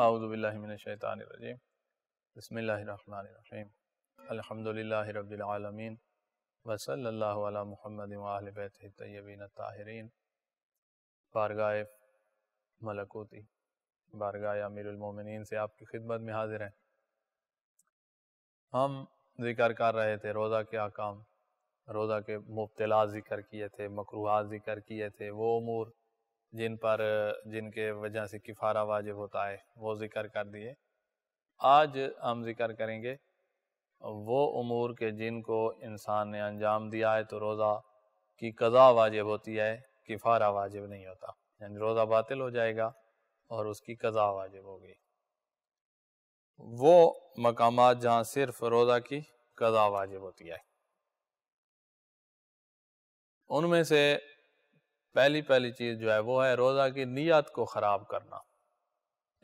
اعوذ باللہ من الشیطان الرجیم بسم اللہ الرحمن الرحیم الحمدللہ رب العالمین وصلی اللہ علی محمد وآل بیتہ الطیبین الطاہرین۔ بارگاہ ملکوتی، بارگاہ امیر المومنین سے آپ کی خدمت میں حاضر ہیں۔ ہم ذکر کر رہے تھے روزہ کے احکام، روزہ کے مبطلات ذکر کیے تھے، مکروہات ذکر کیے تھے، وہ امور جن کے وجہ سے کفارہ واجب ہوتا ہے وہ ذکر کر دیے۔ آج ہم ذکر کریں گے وہ امور کے جن کو انسان نے انجام دیا ہے تو روزہ کی قضا واجب ہوتی ہے، کفارہ واجب نہیں ہوتا، یعنی روزہ باطل ہو جائے گا اور اس کی قضا واجب ہوگی۔ وہ مقامات جہاں صرف روزہ کی قضا واجب ہوتی ہے، ان میں سے پہلی چیز جو ہے وہ ہے روزہ کی نیت کو خراب کرنا۔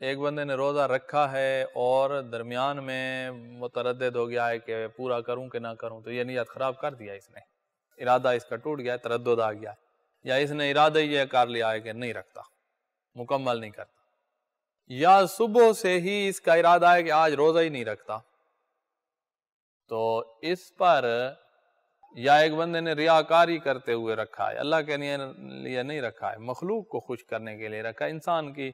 ایک بندے نے روزہ رکھا ہے اور درمیان میں متردد ہو گیا ہے کہ پورا کروں کہ نہ کروں، تو یہ نیت خراب کر دیا، اس نے ارادہ اس کا ٹوٹ گیا ہے، تردد آ گیا ہے، یا اس نے ارادہ یہ کر لیا ہے کہ نہیں رکھتا، مکمل نہیں کرتا، یا صبح سے ہی اس کا ارادہ ہے کہ آج روزہ ہی نہیں رکھتا، تو اس پر یا ایک بندے نے ریاکاری کرتے ہوئے رکھا ہے، اللہ کے لیے نہیں رکھا ہے، مخلوق کو خوش کرنے کے لیے رکھا ہے۔ انسان کی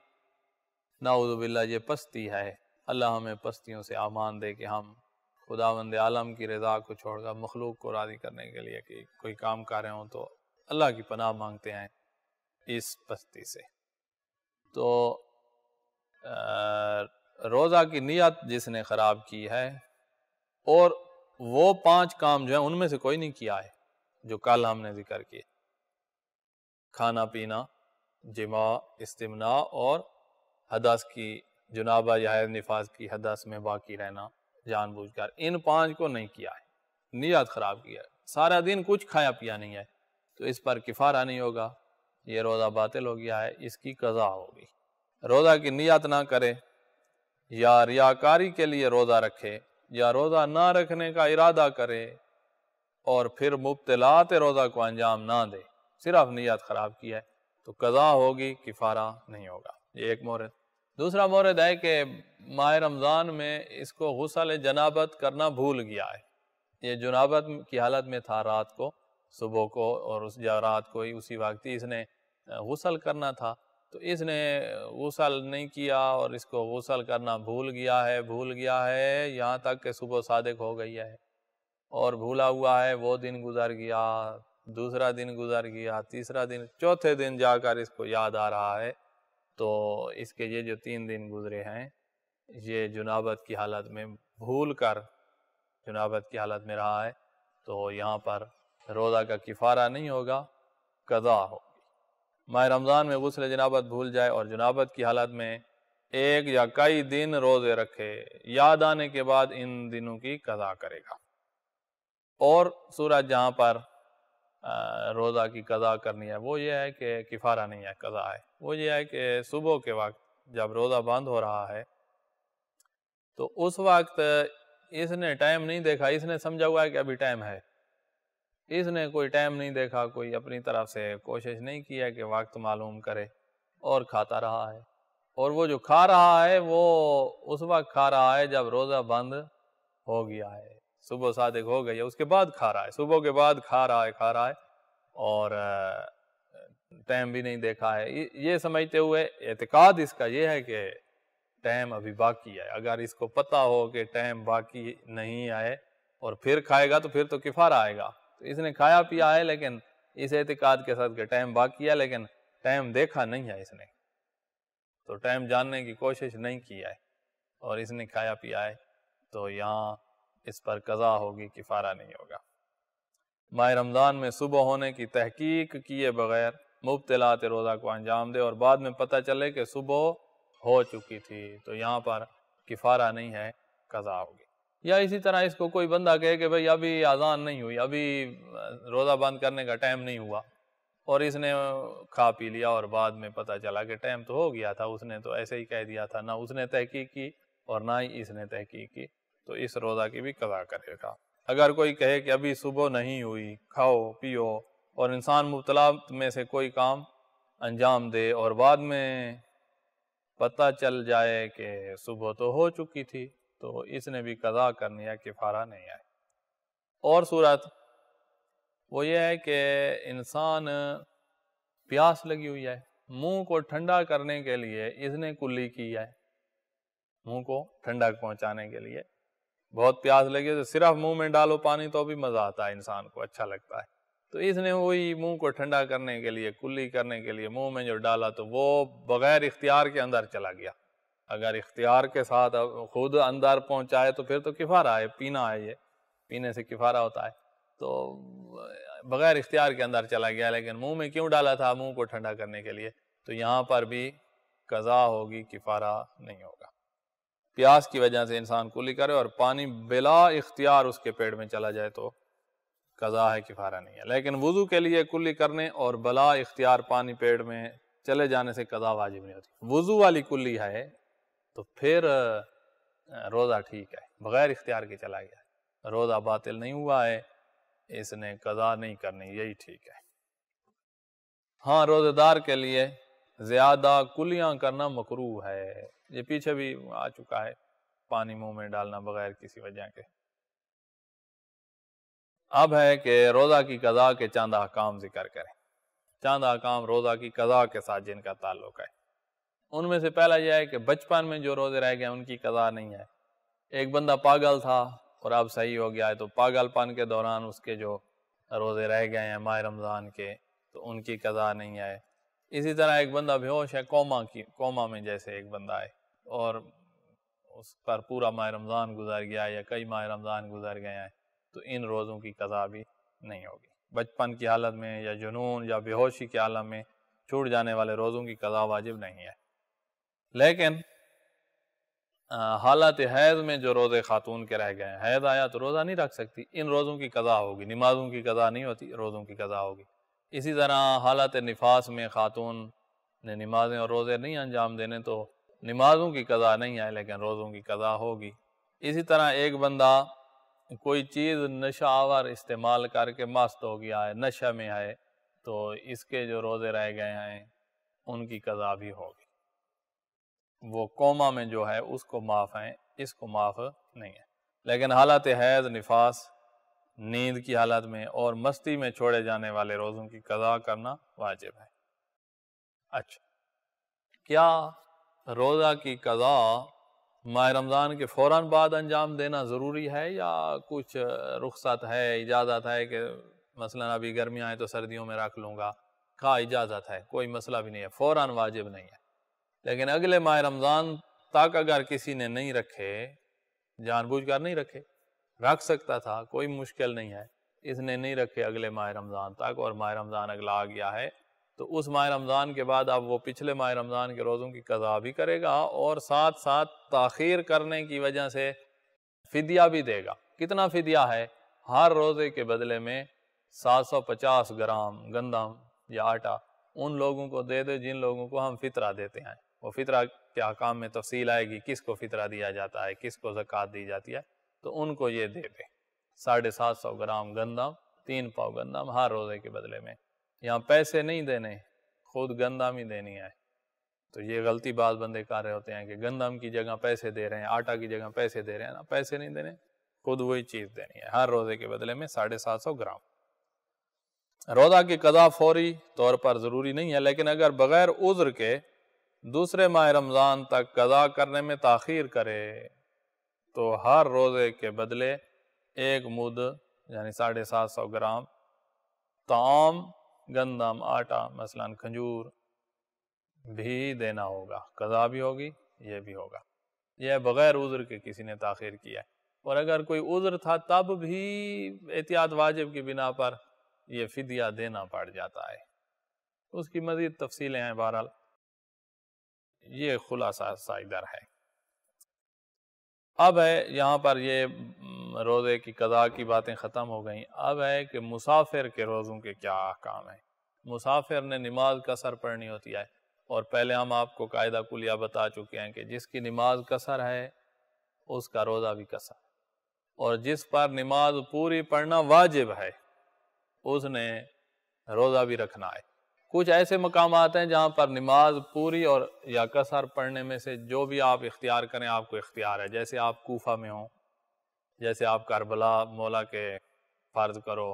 نعوذ باللہ یہ پستی ہے، اللہ ہمیں پستیوں سے امان دے کہ ہم خداوند عالم کی رضا کو چھوڑ کر مخلوق کو راضی کرنے کے لیے کہ کوئی کام کر رہے ہوں تو اللہ کی پناہ مانگتے ہیں اس پستی سے۔ تو روزہ کی نیت جس نے خراب کی ہے، اور وہ 5 کام جو ہیں ان میں سے کوئی نہیں کیا ہے جو کل ہم نے ذکر کیے، کھانا پینا، جماع، استمناء اور حدث کی جنابہ یا حیض نفاس کی حدث میں باقی رہنا جان بوجھ کر، ان 5 کو نہیں کیا ہے، نیت خراب کیا ہے، سارا دن کچھ کھایا پیا نہیں ہے، تو اس پر کفارہ نہیں ہوگا، یہ روزہ باطل ہو گیا ہے، اس کی قضا ہوگی۔ روزہ کی نیت نہ کرے، یا ریاکاری کے لیے روزہ رکھے، یا روزہ نہ رکھنے کا ارادہ کرے اور پھر مبطلات روزہ کو انجام نہ دے، صرف نیت خراب کی ہے تو قضا ہوگی، کفارہ نہیں ہوگا۔ یہ ایک مورد۔ دوسرا مورد ہے کہ ماہ رمضان میں اس کو غسل جنابت کرنا بھول گیا ہے، یہ جنابت کی حالت میں تھا رات کو، صبح کو اور رات کو ہی اسی وقت ہی اس نے غسل کرنا تھا، تو اس نے غسل نہیں کیا اور اس کو غسل کرنا بھول گیا ہے یہاں تک کہ صبح صادق ہو گئی ہے، اور بھولا ہوا ہے، وہ دن گزر گیا، دوسرا دن گزر گیا، تیسرا دن، چوتھے دن جا کر اس کو یاد آ رہا ہے، تو اس کے یہ جو 3 دن گزرے ہیں یہ جنابت کی حالت میں بھول کر جنابت کی حالت میں رہا ہے، تو یہاں پر روزہ کا کفارہ نہیں ہوگا، قضا ہوگی۔ ماہ رمضان میں غسل جنابت بھول جائے اور جنابت کی حالت میں 1 یا کئی دن روزے رکھے، یاد آنے کے بعد ان دنوں کی قضا کرے گا۔ اور سورج جہاں پر روزہ کی قضا کرنی ہے وہ یہ ہے کہ کفارہ نہیں ہے، قضا ہے، وہ یہ ہے کہ صبح کے وقت جب روزہ بند ہو رہا ہے تو اس وقت اس نے ٹائم نہیں دیکھا، اس نے سمجھا ہوا ہے کہ ابھی ٹائم ہے، اس نے کوئی ٹائم نہیں دیکھا، کوئی اپنی طرف سے کوشش نہیں کی ہے کہ وقت معلوم کرے، اور کھاتا رہا ہے، اور وہ جو کھا رہا ہے وہ اس وقت کھا رہا ہے جب روزہ بند ہو گیا ہے، صبح صادق ہو گئی ہے، اس کے بعد کھا رہا ہے، صبح کے بعد کھا رہا ہے اور ٹائم بھی نہیں دیکھا ہے، یہ سمجھتے ہوئے اعتقاد اس کا یہ ہے کہ ٹائم ابھی باقی ہے۔ اگر اس کو پتہ ہو کہ ٹائم باقی نہیں آئے اور پھر کھائے گا تو پھر تو کفارہ آئے گا، تو اس نے کھایا پیا ہے لیکن اس اعتقاد کے ساتھ کہ ٹائم باقی ہے، لیکن ٹائم دیکھا نہیں ہے اس نے، تو ٹائم جاننے کی کوشش نہیں کی ہے اور اس نے کھایا پیا ہے، تو یہاں اس پر قضا ہوگی، کفارہ نہیں ہوگا۔ ماہ رمضان میں صبح ہونے کی تحقیق کیے بغیر مبطلات روزہ کو انجام دے اور بعد میں پتہ چلے کہ صبح ہو چکی تھی، تو یہاں پر کفارہ نہیں ہے، قضا ہوگی۔ یا اسی طرح اس کو کوئی بندہ کہے کہ بھئی ابھی اذان نہیں ہوئی، ابھی روزہ بند کرنے کا ٹائم نہیں ہوا، اور اس نے کھا پی لیا اور بعد میں پتہ چلا کہ ٹائم تو ہو گیا تھا، اس نے تو ایسے ہی کہہ دیا تھا، نہ اس نے تحقیق کی اور نہ ہی اس نے تحقیق کی، تو اس روزہ کی بھی قضا کرے گا۔ اگر کوئی کہے کہ ابھی صبح نہیں ہوئی، کھاؤ پیو، اور انسان مبطلات میں سے کوئی کام انجام دے اور بعد میں پتہ چل جائے کہ صبح تو ہو چکی تھی تو اس نے بھی قضا کرنی ہے، کفارہ نہیں ہے۔ اور صورت وہ یہ ہے کہ انسان پیاس لگی ہوئی ہے، منہ کو ٹھنڈا کرنے کے لیے اس نے کلی کی ہے، منہ کو ٹھنڈک پہنچانے کے لیے بہت پیاس لگی تو صرف منہ میں ڈالو پانی تو بھی مزہ آتا ہے، انسان کو اچھا لگتا ہے، تو اس نے وہی منہ کو ٹھنڈا کرنے کے لیے، کلی کرنے کے لیے منہ میں جو ڈالا تو وہ بغیر اختیار کے اندر چلا گیا۔ اگر اختیار کے ساتھ خود اندر پہنچائے تو پھر تو کفارہ ہے، پینا ہے، یہ پینے سے کفارہ ہوتا ہے، تو بغیر اختیار کے اندر چلا گیا، لیکن منہ میں کیوں ڈالا تھا؟ منہ کو ٹھنڈا کرنے کے لیے، تو یہاں پر بھی قضا ہوگی، کفارہ نہیں ہوگا۔ پیاس کی وجہ سے انسان کلی کرے اور پانی بلا اختیار اس کے پیٹ میں چلا جائے تو قضا ہے، کفارہ نہیں ہے۔ لیکن وضو کے لیے کلی کرنے اور بلا اختیار پانی پیٹ میں چلے جانے سے قضا واجب نہیں ہوتی۔ وضو والی کلی ہے تو پھر روزہ ٹھیک ہے، بغیر اختیار کے چلا گیا، روزہ باطل نہیں ہوا ہے، اس نے قضا نہیں کرنی، یہی ٹھیک ہے۔ ہاں، روزہ دار کے لیے زیادہ کلیاں کرنا مکروہ ہے، یہ پیچھے بھی آ چکا ہے، پانی منہ میں ڈالنا بغیر کسی وجہ کے۔ اب ہے کہ روزہ کی قضا کے چند احکام ذکر کریں، چند احکام روزہ کی قضا کے ساتھ جن کا تعلق ہے۔ ان میں سے پہلا یہ ہے کہ بچپن میں جو روزے رہ گئے ان کی قضا نہیں ہے۔ ایک بندہ پاگل تھا اور اب صحیح ہو گیا ہے تو پاگل پن کے دوران اس کے جو روزے رہ گئے ہیں ماہ رمضان کے تو ان کی قضا نہیں ہے۔ اسی طرح ایک بندہ بے ہوش ہے، کوما میں جیسے ایک بندہ ہے اور اس پر پورا ماہ رمضان گزر گیا یا کئی ماہ رمضان گزر گئے ہیں تو ان روزوں کی قضا بھی نہیں ہوگی۔ بچپن کی حالت میں یا جنون یا بے ہوشی کی حالت میں چھوٹ جانے والے روزوں کی قضا واجب نہیں ہے۔ لیکن حالت حیض میں جو روزے خاتون کے رہ گئے ہیں، حیض آیا تو روزہ نہیں رکھ سکتی، ان روزوں کی قضا ہوگی، نمازوں کی قضا نہیں ہوتی، روزوں کی قضا ہوگی۔ اسی طرح حالت نفاس میں خاتون نے نمازیں اور روزے نہیں انجام دینے تو نمازوں کی قضا نہیں ہے لیکن روزوں کی قضا ہوگی۔ اسی طرح ایک بندہ کوئی چیز نشہ آور استعمال کر کے مست ہو گیا ہے، نشہ میں ہے، تو اس کے جو روزے رہ گئے ہیں ان کی قضا بھی ہوگی۔ وہ کوما میں جو ہے اس کو معاف ہیں، اس کو معاف نہیں ہے، لیکن حالت حیض، نفاس، نیند کی حالت میں اور مستی میں چھوڑے جانے والے روزوں کی قضا کرنا واجب ہے۔ اچھا، کیا روزہ کی قضا ماہ رمضان کے فوراً بعد انجام دینا ضروری ہے یا کچھ رخصت ہے، اجازت ہے کہ مثلا ابھی گرمیاں ہیں تو سردیوں میں رکھ لوں گا؟ کہا اجازت ہے، کوئی مسئلہ بھی نہیں ہے، فوراً واجب نہیں ہے، لیکن اگلے ماہ رمضان تک اگر کسی نے نہیں رکھے، جان بوجھ کر نہیں رکھے، رکھ سکتا تھا، کوئی مشکل نہیں ہے، اس نے نہیں رکھے اگلے ماہ رمضان تک اور ماہ رمضان اگلا آ گیا ہے تو اس ماہ رمضان کے بعد اب وہ پچھلے ماہ رمضان کے روزوں کی قضا بھی کرے گا اور ساتھ ساتھ تاخیر کرنے کی وجہ سے فدیہ بھی دے گا۔ کتنا فدیہ ہے؟ ہر روزے کے بدلے میں 750 گرام گندم یا آٹا ان لوگوں کو دے دے جن لوگوں کو ہم فطرہ دیتے ہیں۔ وہ فطرہ کے احکام میں تفصیل آئے گی، کس کو فطرہ دیا جاتا ہے، کس کو زکوٰۃ دی جاتی ہے، تو ان کو یہ دے دے 750 گرام گندم، 3 پاؤ گندم ہر روزے کے بدلے میں۔ یہاں پیسے نہیں دینے، خود گندم ہی دینی ہے، تو یہ غلطی بعض بندے کر رہے ہوتے ہیں کہ گندم کی جگہ پیسے دے رہے ہیں، آٹا کی جگہ پیسے دے رہے ہیں، نا، پیسے نہیں دینے، خود وہی چیز دینی ہے ہر روزے کے بدلے میں 750 گرام۔ روزہ کی قضا فوری طور پر ضروری نہیں ہے، لیکن اگر بغیر عذر کے دوسرے ماہ رمضان تک قضا کرنے میں تاخیر کرے تو ہر روزے کے بدلے 1 مد یعنی 750 گرام طعام، گندم، آٹا مثلا کھجور بھی دینا ہوگا، قضا بھی ہوگی، یہ بھی ہوگا۔ یہ بغیر عذر کے کسی نے تاخیر کیا ہے، اور اگر کوئی عذر تھا تب بھی احتیاط واجب کی بنا پر یہ فدیہ دینا پڑ جاتا ہے، اس کی مزید تفصیلیں ہیں، بہرحال یہ خلاصہ ادھر ہے۔ اب ہے یہاں پر یہ روزے کی قضا کی باتیں ختم ہو گئیں، اب ہے کہ مسافر کے روزوں کے کیا احکام ہیں۔ مسافر نے نماز قصر پڑھنی ہوتی ہے، اور پہلے ہم آپ کو قاعدہ کلیہ بتا چکے ہیں کہ جس کی نماز قصر ہے اس کا روزہ بھی قصر ہے، اور جس پر نماز پوری پڑھنا واجب ہے اس نے روزہ بھی رکھنا ہے۔ کچھ ایسے مقامات ہیں جہاں پر نماز پوری اور یا قصر پڑھنے میں سے جو بھی آپ اختیار کریں آپ کو اختیار ہے. جیسے آپ کوفہ میں ہوں، جیسے آپ کربلا مولا کے فرض کرو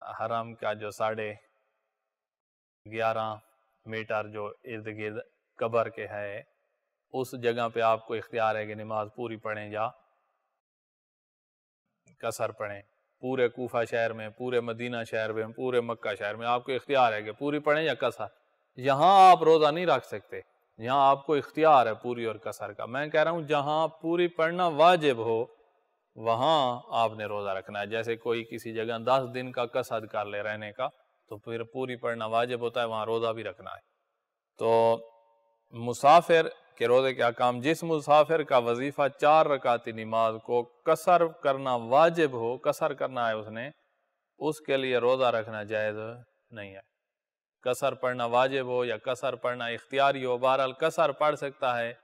حرم کا جو 11.5 میٹر جو ارد گرد قبر کے ہے، اس جگہ پہ آپ کو اختیار ہے کہ نماز پوری پڑھیں یا قصر پڑھیں. پورے کوفہ شہر میں، پورے مدینہ شہر میں، پورے مکہ شہر میں آپ کو اختیار ہے کہ پوری پڑھیں یا قصر. یہاں آپ روزہ نہیں رکھ سکتے، یہاں آپ کو اختیار ہے پوری اور قصر کا. میں کہہ رہا ہوں جہاں پوری پڑھنا واجب ہو وہاں آپ نے روزہ رکھنا ہے. جیسے کوئی کسی جگہ 10 دن کا قصد کر لے رہنے کا تو پھر پوری پڑھنا واجب ہوتا ہے، وہاں روزہ بھی رکھنا ہے. تو مسافر کے روزے کے احکام: جس مسافر کا وظیفہ 4 رکعتی نماز کو قصر کرنا واجب ہو، قصر کرنا ہے اس نے، اس کے لیے روزہ رکھنا جائز نہیں ہے. قصر پڑھنا واجب ہو یا قصر پڑھنا اختیاری ہو، بہرحال قصر پڑھ سکتا ہے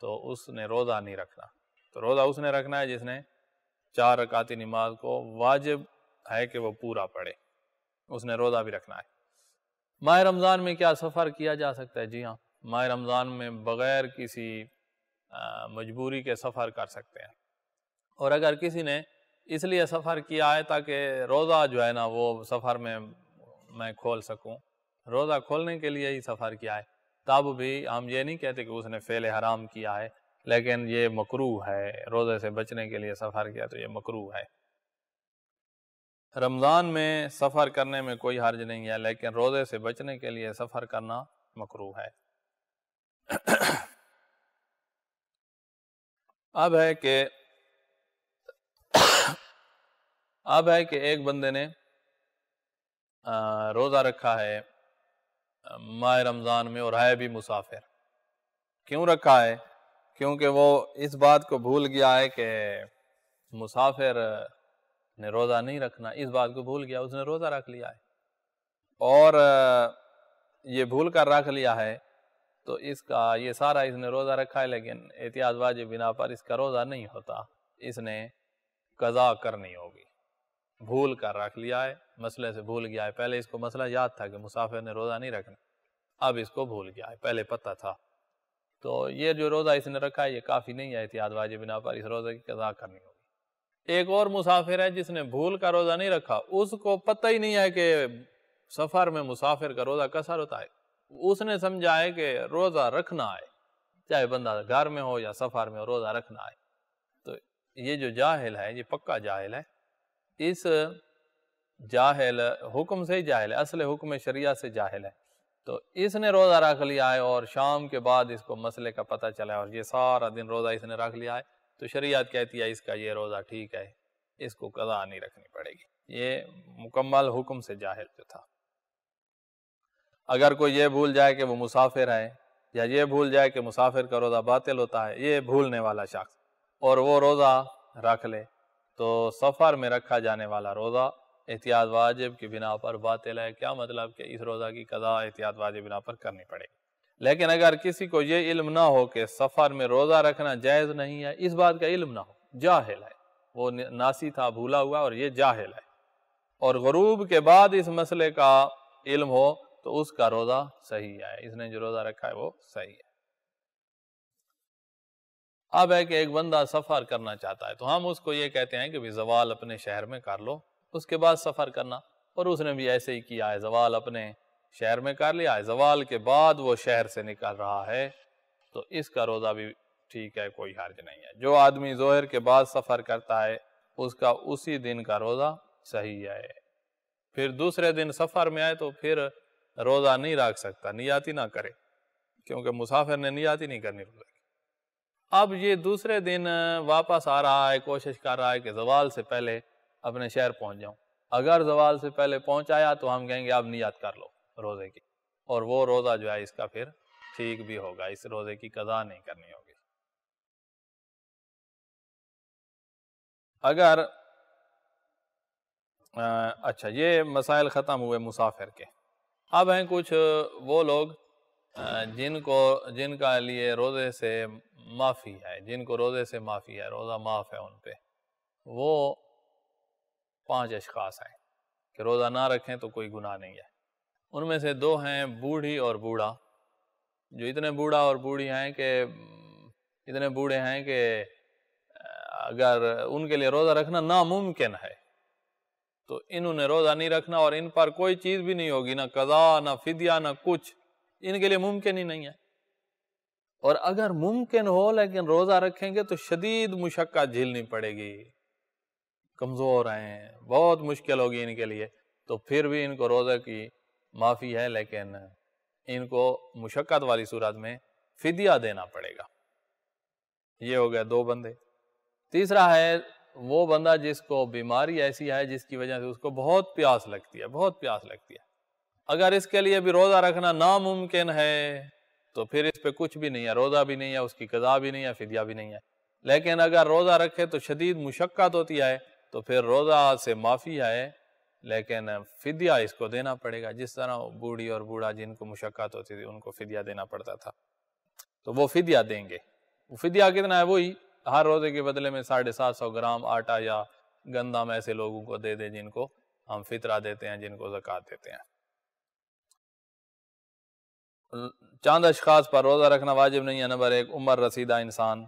تو اس نے روزہ نہیں رکھنا. تو روزہ اس نے رکھنا ہے جس نے 4 رکعتی نماز کو واجب ہے کہ وہ پورا پڑھے، اس نے روزہ بھی رکھنا ہے. ماہ رمضان میں کیا سفر کیا جا سکتا ہے؟ جی ہاں، ماہ رمضان میں بغیر کسی مجبوری کے سفر کر سکتے ہیں. اور اگر کسی نے اس لیے سفر کیا ہے تاکہ روزہ جو ہے نا وہ سفر میں کھول سکوں، روزہ کھولنے کے لیے ہی سفر کیا ہے، تب بھی ہم یہ نہیں کہتے کہ اس نے فعل حرام کیا ہے، لیکن یہ مکروہ ہے. روزے سے بچنے کے لیے سفر کیا تو یہ مکروہ ہے. رمضان میں سفر کرنے میں کوئی حرج نہیں ہے، لیکن روزے سے بچنے کے لیے سفر کرنا مکروہ ہے. اب ہے کہ ایک بندے نے روزہ رکھا ہے ماہ رمضان میں اور ہے بھی مسافر. کیوں رکھا ہے؟ کیونکہ وہ اس بات کو بھول گیا ہے کہ مسافر نے روزہ نہیں رکھنا، اس بات کو بھول گیا، اس نے روزہ رکھ لیا ہے. اور یہ بھول کر رکھ لیا ہے تو اس کا یہ سارا اس نے روزہ رکھا ہے، لیکن احتیاط واجب بنا پر اس کا روزہ نہیں ہوتا، اس نے قضا کرنی ہوگی. بھول کر رکھ لیا ہے، مسئلے سے بھول گیا ہے. پہلے اس کو مسئلہ یاد تھا کہ مسافر نے روزہ نہیں رکھنا، اب اس کو بھول گیا ہے، پہلے پتہ تھا. تو یہ جو روزہ اس نے رکھا ہے یہ کافی نہیں ہے، احتیاط واجب بنا پر اس روزے کی قضا کرنی ہوگی. ایک اور مسافر ہے جس نے بھول کا روزہ نہیں رکھا، اس کو پتہ ہی نہیں ہے کہ سفر میں مسافر کا روزہ قصر ہوتا ہے. اس نے سمجھا ہے کہ روزہ رکھنا ہے، چاہے بندہ گھر میں ہو یا سفر میں ہو، روزہ رکھنا ہے. تو یہ جو جاہل ہے، یہ پکا جاہل ہے. اس جاہل حکم سے ہی جاہل ہے، اصل حکم شریعہ سے جاہل ہے. تو اس نے روزہ رکھ لیا ہے اور شام کے بعد اس کو مسئلے کا پتہ چلا ہے اور یہ سارا دن روزہ اس نے رکھ لیا ہے، تو شریعت کہتی ہے اس کا یہ روزہ ٹھیک ہے، اس کو قضا نہیں رکھنی پڑے گی. یہ مکمل حکم سے جاہل جو تھا. اگر کوئی یہ بھول جائے کہ وہ مسافر ہے، یا یہ بھول جائے کہ مسافر کا روزہ باطل ہوتا ہے، یہ بھولنے والا شخص، اور وہ روزہ رکھ لے تو سفر میں رکھا جانے والا روزہ احتیاط واجب کی بنا پر باطل ہے. کیا مطلب کہ اس روزہ کی قضا احتیاط واجب بنا پر کرنی پڑے گی. لیکن اگر کسی کو یہ علم نہ ہو کہ سفر میں روزہ رکھنا جائز نہیں ہے، اس بات کا علم نہ ہو، جاہل ہے، وہ ناسی تھا، بھولا ہوا، اور یہ جاہل ہے، اور غروب کے بعد اس مسئلے کا علم ہو تو اس کا روزہ صحیح ہے، اس نے جو روزہ رکھا ہے وہ صحیح ہے. اب ہے کہ ایک بندہ سفر کرنا چاہتا ہے تو ہم اس کو یہ کہتے ہیں کہ بھی زوال اپنے شہر میں کر لو، اس کے بعد سفر کرنا. اور اس نے بھی ایسے ہی کیا ہے، زوال اپنے شہر میں کر لیا ہے، زوال کے بعد وہ شہر سے نکل رہا ہے تو اس کا روزہ بھی ٹھیک ہے، کوئی حرج نہیں ہے. جو آدمی ظہر کے بعد سفر کرتا ہے اس کا اسی دن کا روزہ صحیح ہے. پھر دوسرے دن سفر میں آئے تو پھر روزہ نہیں رکھ سکتا، نیاتی نہ کرے، کیونکہ مسافر نے نیاتی نہیں کرنی روزے کی. اب یہ دوسرے دن واپس آ رہا ہے، کوشش کر رہا ہے کہ زوال سے پہلے اپنے شہر پہنچ جاؤں. اگر زوال سے پہلے پہنچایا تو ہم کہیں گے اب نیت کر لو روزے کی، اور وہ روزہ جو ہے اس کا پھر ٹھیک بھی ہوگا، اس روزے کی قضا نہیں کرنی ہوگی. اگر اچھا، یہ مسائل ختم ہوئے مسافر کے. اب ہیں کچھ وہ لوگ جن کا لیے روزے سے معافی ہے، جن کو روزے سے معافی ہے، روزہ معاف ہے ان پہ. وہ 5 اشخاص ہیں کہ روزہ نہ رکھیں تو کوئی گناہ نہیں ہے. ان میں سے دو ہیں بوڑھی اور بوڑھا، جو اتنے بوڑھا اور بوڑھی ہیں کہ اتنے بوڑھے ہیں کہ اگر ان کے لیے روزہ رکھنا ناممکن ہے تو انہوں نے روزہ نہیں رکھنا، اور ان پر کوئی چیز بھی نہیں ہوگی، نہ قضا نہ فدیہ نہ کچھ، ان کے لیے ممکن ہی نہیں ہے۔ اور اگر ممکن ہو لیکن روزہ رکھیں گے تو شدید مشقت جھیلنی پڑے گی، کمزور ہیں، بہت مشکل ہوگی ان کے لیے، تو پھر بھی ان کو روزہ کی معافی ہے، لیکن ان کو مشقت والی صورت میں فدیہ دینا پڑے گا۔ یہ ہو گیا دو بندے۔ تیسرا ہے وہ بندہ جس کو بیماری ایسی ہے جس کی وجہ سے اس کو بہت پیاس لگتی ہے، بہت پیاس لگتی ہے، اگر اس کے لیے بھی روزہ رکھنا ناممکن ہے تو پھر اس پہ کچھ بھی نہیں ہے، روزہ بھی نہیں ہے، اس کی قضا بھی نہیں ہے، فدیہ بھی نہیں ہے۔ لیکن اگر روزہ رکھے تو شدید مشقت ہوتی ہے تو پھر روزہ سے معافی ہے، لیکن فدیہ اس کو دینا پڑے گا، جس طرح بوڑھی اور بوڑھا جن کو مشقت ہوتی تھی ان کو فدیہ دینا پڑتا تھا، تو وہ فدیہ دیں گے۔ وہ فدیہ کتنا ہے؟ وہی ہر روزے کے بدلے میں 750 گرام آٹا یا گندم ایسے لوگوں کو دے دیں جن کو ہم فطرہ دیتے ہیں، جن کو زکوٰۃ دیتے ہیں۔ چاند اشخاص پر روزہ رکھنا واجب نہیں ہے۔ نمبر 1، عمر رسیدہ انسان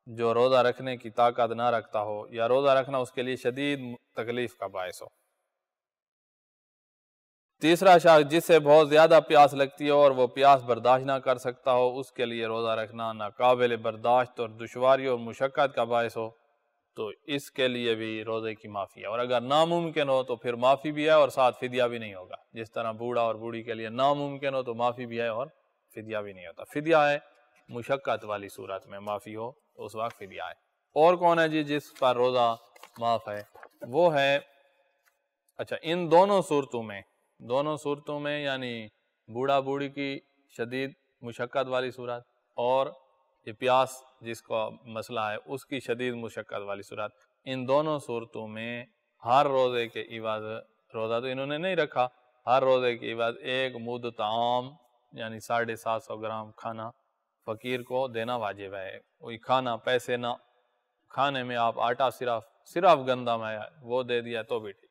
جو روزہ رکھنے کی طاقت نہ رکھتا ہو یا روزہ رکھنا اس کے لیے شدید تکلیف کا باعث ہو۔ تیسرا شخص جس سے بہت زیادہ پیاس لگتی ہو اور وہ پیاس برداشت نہ کر سکتا ہو، اس کے لیے روزہ رکھنا ناقابل برداشت اور دشواری اور مشقت کا باعث ہو، تو اس کے لیے بھی روزے کی معافی ہے۔ اور اگر ناممکن ہو تو پھر معافی بھی ہے اور ساتھ فدیہ بھی نہیں ہوگا، جس طرح بوڑھا اور بوڑھی کے لیے ناممکن ہو تو معافی بھی ہے اور فدیہ بھی نہیں ہوتا۔ فدیہ ہے مشقت والی صورت میں، معافی ہو تو اس وقت فدیہ ہے۔ اور کون ہے جی جس پر روزہ معاف ہے؟ وہ ہے، اچھا ان دونوں صورتوں میں یعنی بوڑھا بوڑھی کی شدید مشقت والی صورت اور یہ پیاس جس کا مسئلہ ہے اس کی شدید مشقت والی صورت، ان دونوں صورتوں میں ہر روزے کے عوض، روزہ تو انہوں نے نہیں رکھا، ہر روزے کے عوض ایک مد طعام یعنی 750 گرام کھانا فقیر کو دینا واجب ہے۔ وہی کھانا، پیسے نہ، کھانے میں آپ آٹا صرف گندم ہے وہ دے دیا تو بھی ٹھیک۔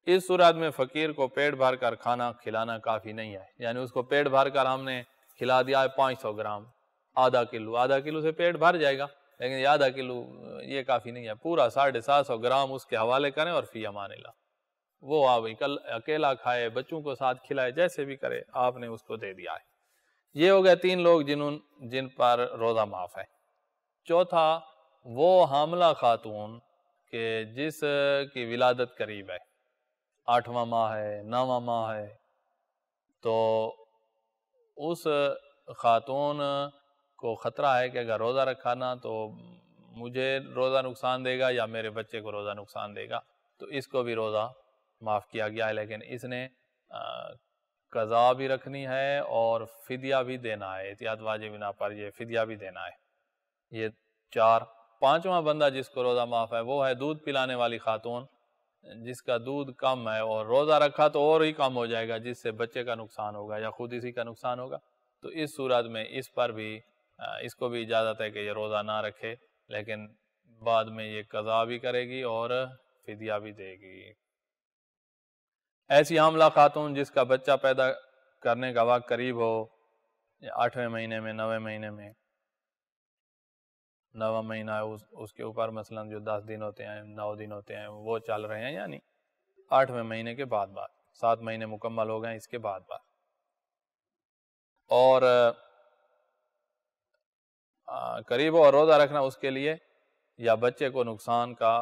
اس صورت میں فقیر کو پیٹ بھر کر کھانا کھلانا کافی نہیں ہے، یعنی اس کو پیٹ بھر کر ہم نے کھلا دیا ہے 500 گرام، آدھا کلو سے پیٹ بھر جائے گا، لیکن یہ آدھا کلو یہ کافی نہیں ہے، پورا 750 گرام اس کے حوالے کریں اور فی امان اللہ، وہ آپ اکیلا کھائے، بچوں کو ساتھ کھلائے، جیسے بھی کرے، آپ نے اس کو دے دیا ہے۔ یہ ہو گئے 3 لوگ جن پر روزہ معاف ہے۔ چوتھا وہ حاملہ خاتون کہ جس کی ولادت قریب ہے، 8واں ماہ ہے، 9واں ماہ ہے، تو اس خاتون کو خطرہ ہے کہ اگر روزہ رکھا نا تو مجھے روزہ نقصان دے گا یا میرے بچے کو روزہ نقصان دے گا، تو اس کو بھی روزہ معاف کیا گیا ہے، لیکن اس نے قضا بھی رکھنی ہے اور فدیہ بھی دینا ہے، احتیاط واجب بنا پر یہ فدیہ بھی دینا ہے۔ یہ 4۔ 5واں بندہ جس کو روزہ معاف ہے وہ ہے دودھ پلانے والی خاتون جس کا دودھ کم ہے اور روزہ رکھا تو اور ہی کم ہو جائے گا، جس سے بچے کا نقصان ہوگا یا خود اسی کا نقصان ہوگا، تو اس صورت میں اس پر بھی اس کو بھی اجازت ہے کہ یہ روزہ نہ رکھے، لیکن بعد میں یہ قضا بھی کرے گی اور فدیہ بھی دے گی۔ ایسی حاملہ خاتون جس کا بچہ پیدا کرنے کا وقت قریب ہو، 8ویں مہینے میں، 9ویں مہینے میں، 9واں مہینہ ہے اس کے اوپر مثلا جو 10 دن ہوتے ہیں، 9 دن ہوتے ہیں وہ چل رہے ہیں، یعنی 8ویں مہینے کے بعد 7 مہینے مکمل ہو گئے اس کے بعد اور قریب ہو اور روزہ رکھنا اس کے لیے یا بچے کو نقصان کا،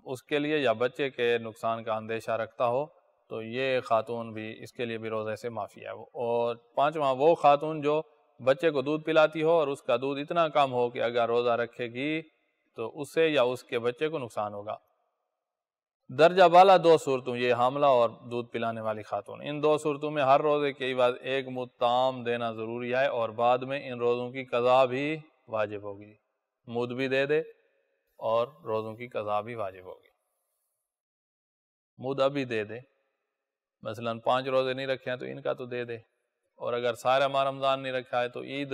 اس کے لیے یا بچے کے نقصان کا اندیشہ رکھتا ہو تو یہ خاتون بھی، اس کے لیے بھی روزے سے معافی ہے۔ اور 5واں وہ خاتون جو بچے کو دودھ پلاتی ہو اور اس کا دودھ اتنا کم ہو کہ اگر روزہ رکھے گی تو اسے یا اس کے بچے کو نقصان ہوگا۔ درجہ بالا 2 صورتوں، یہ حاملہ اور دودھ پلانے والی خاتون، ان 2 صورتوں میں ہر روزے کے بعد ایک مد طعام دینا ضروری ہے اور بعد میں ان روزوں کی قضا بھی واجب ہوگی، مد بھی دے دے اور روزوں کی قضا بھی واجب ہوگی۔ مد ابھی دے دے، مثلا 5 روزے نہیں رکھے ہیں تو ان کا تو دے دے، اور اگر سارا ماہ رمضان نہیں رکھا ہے تو عید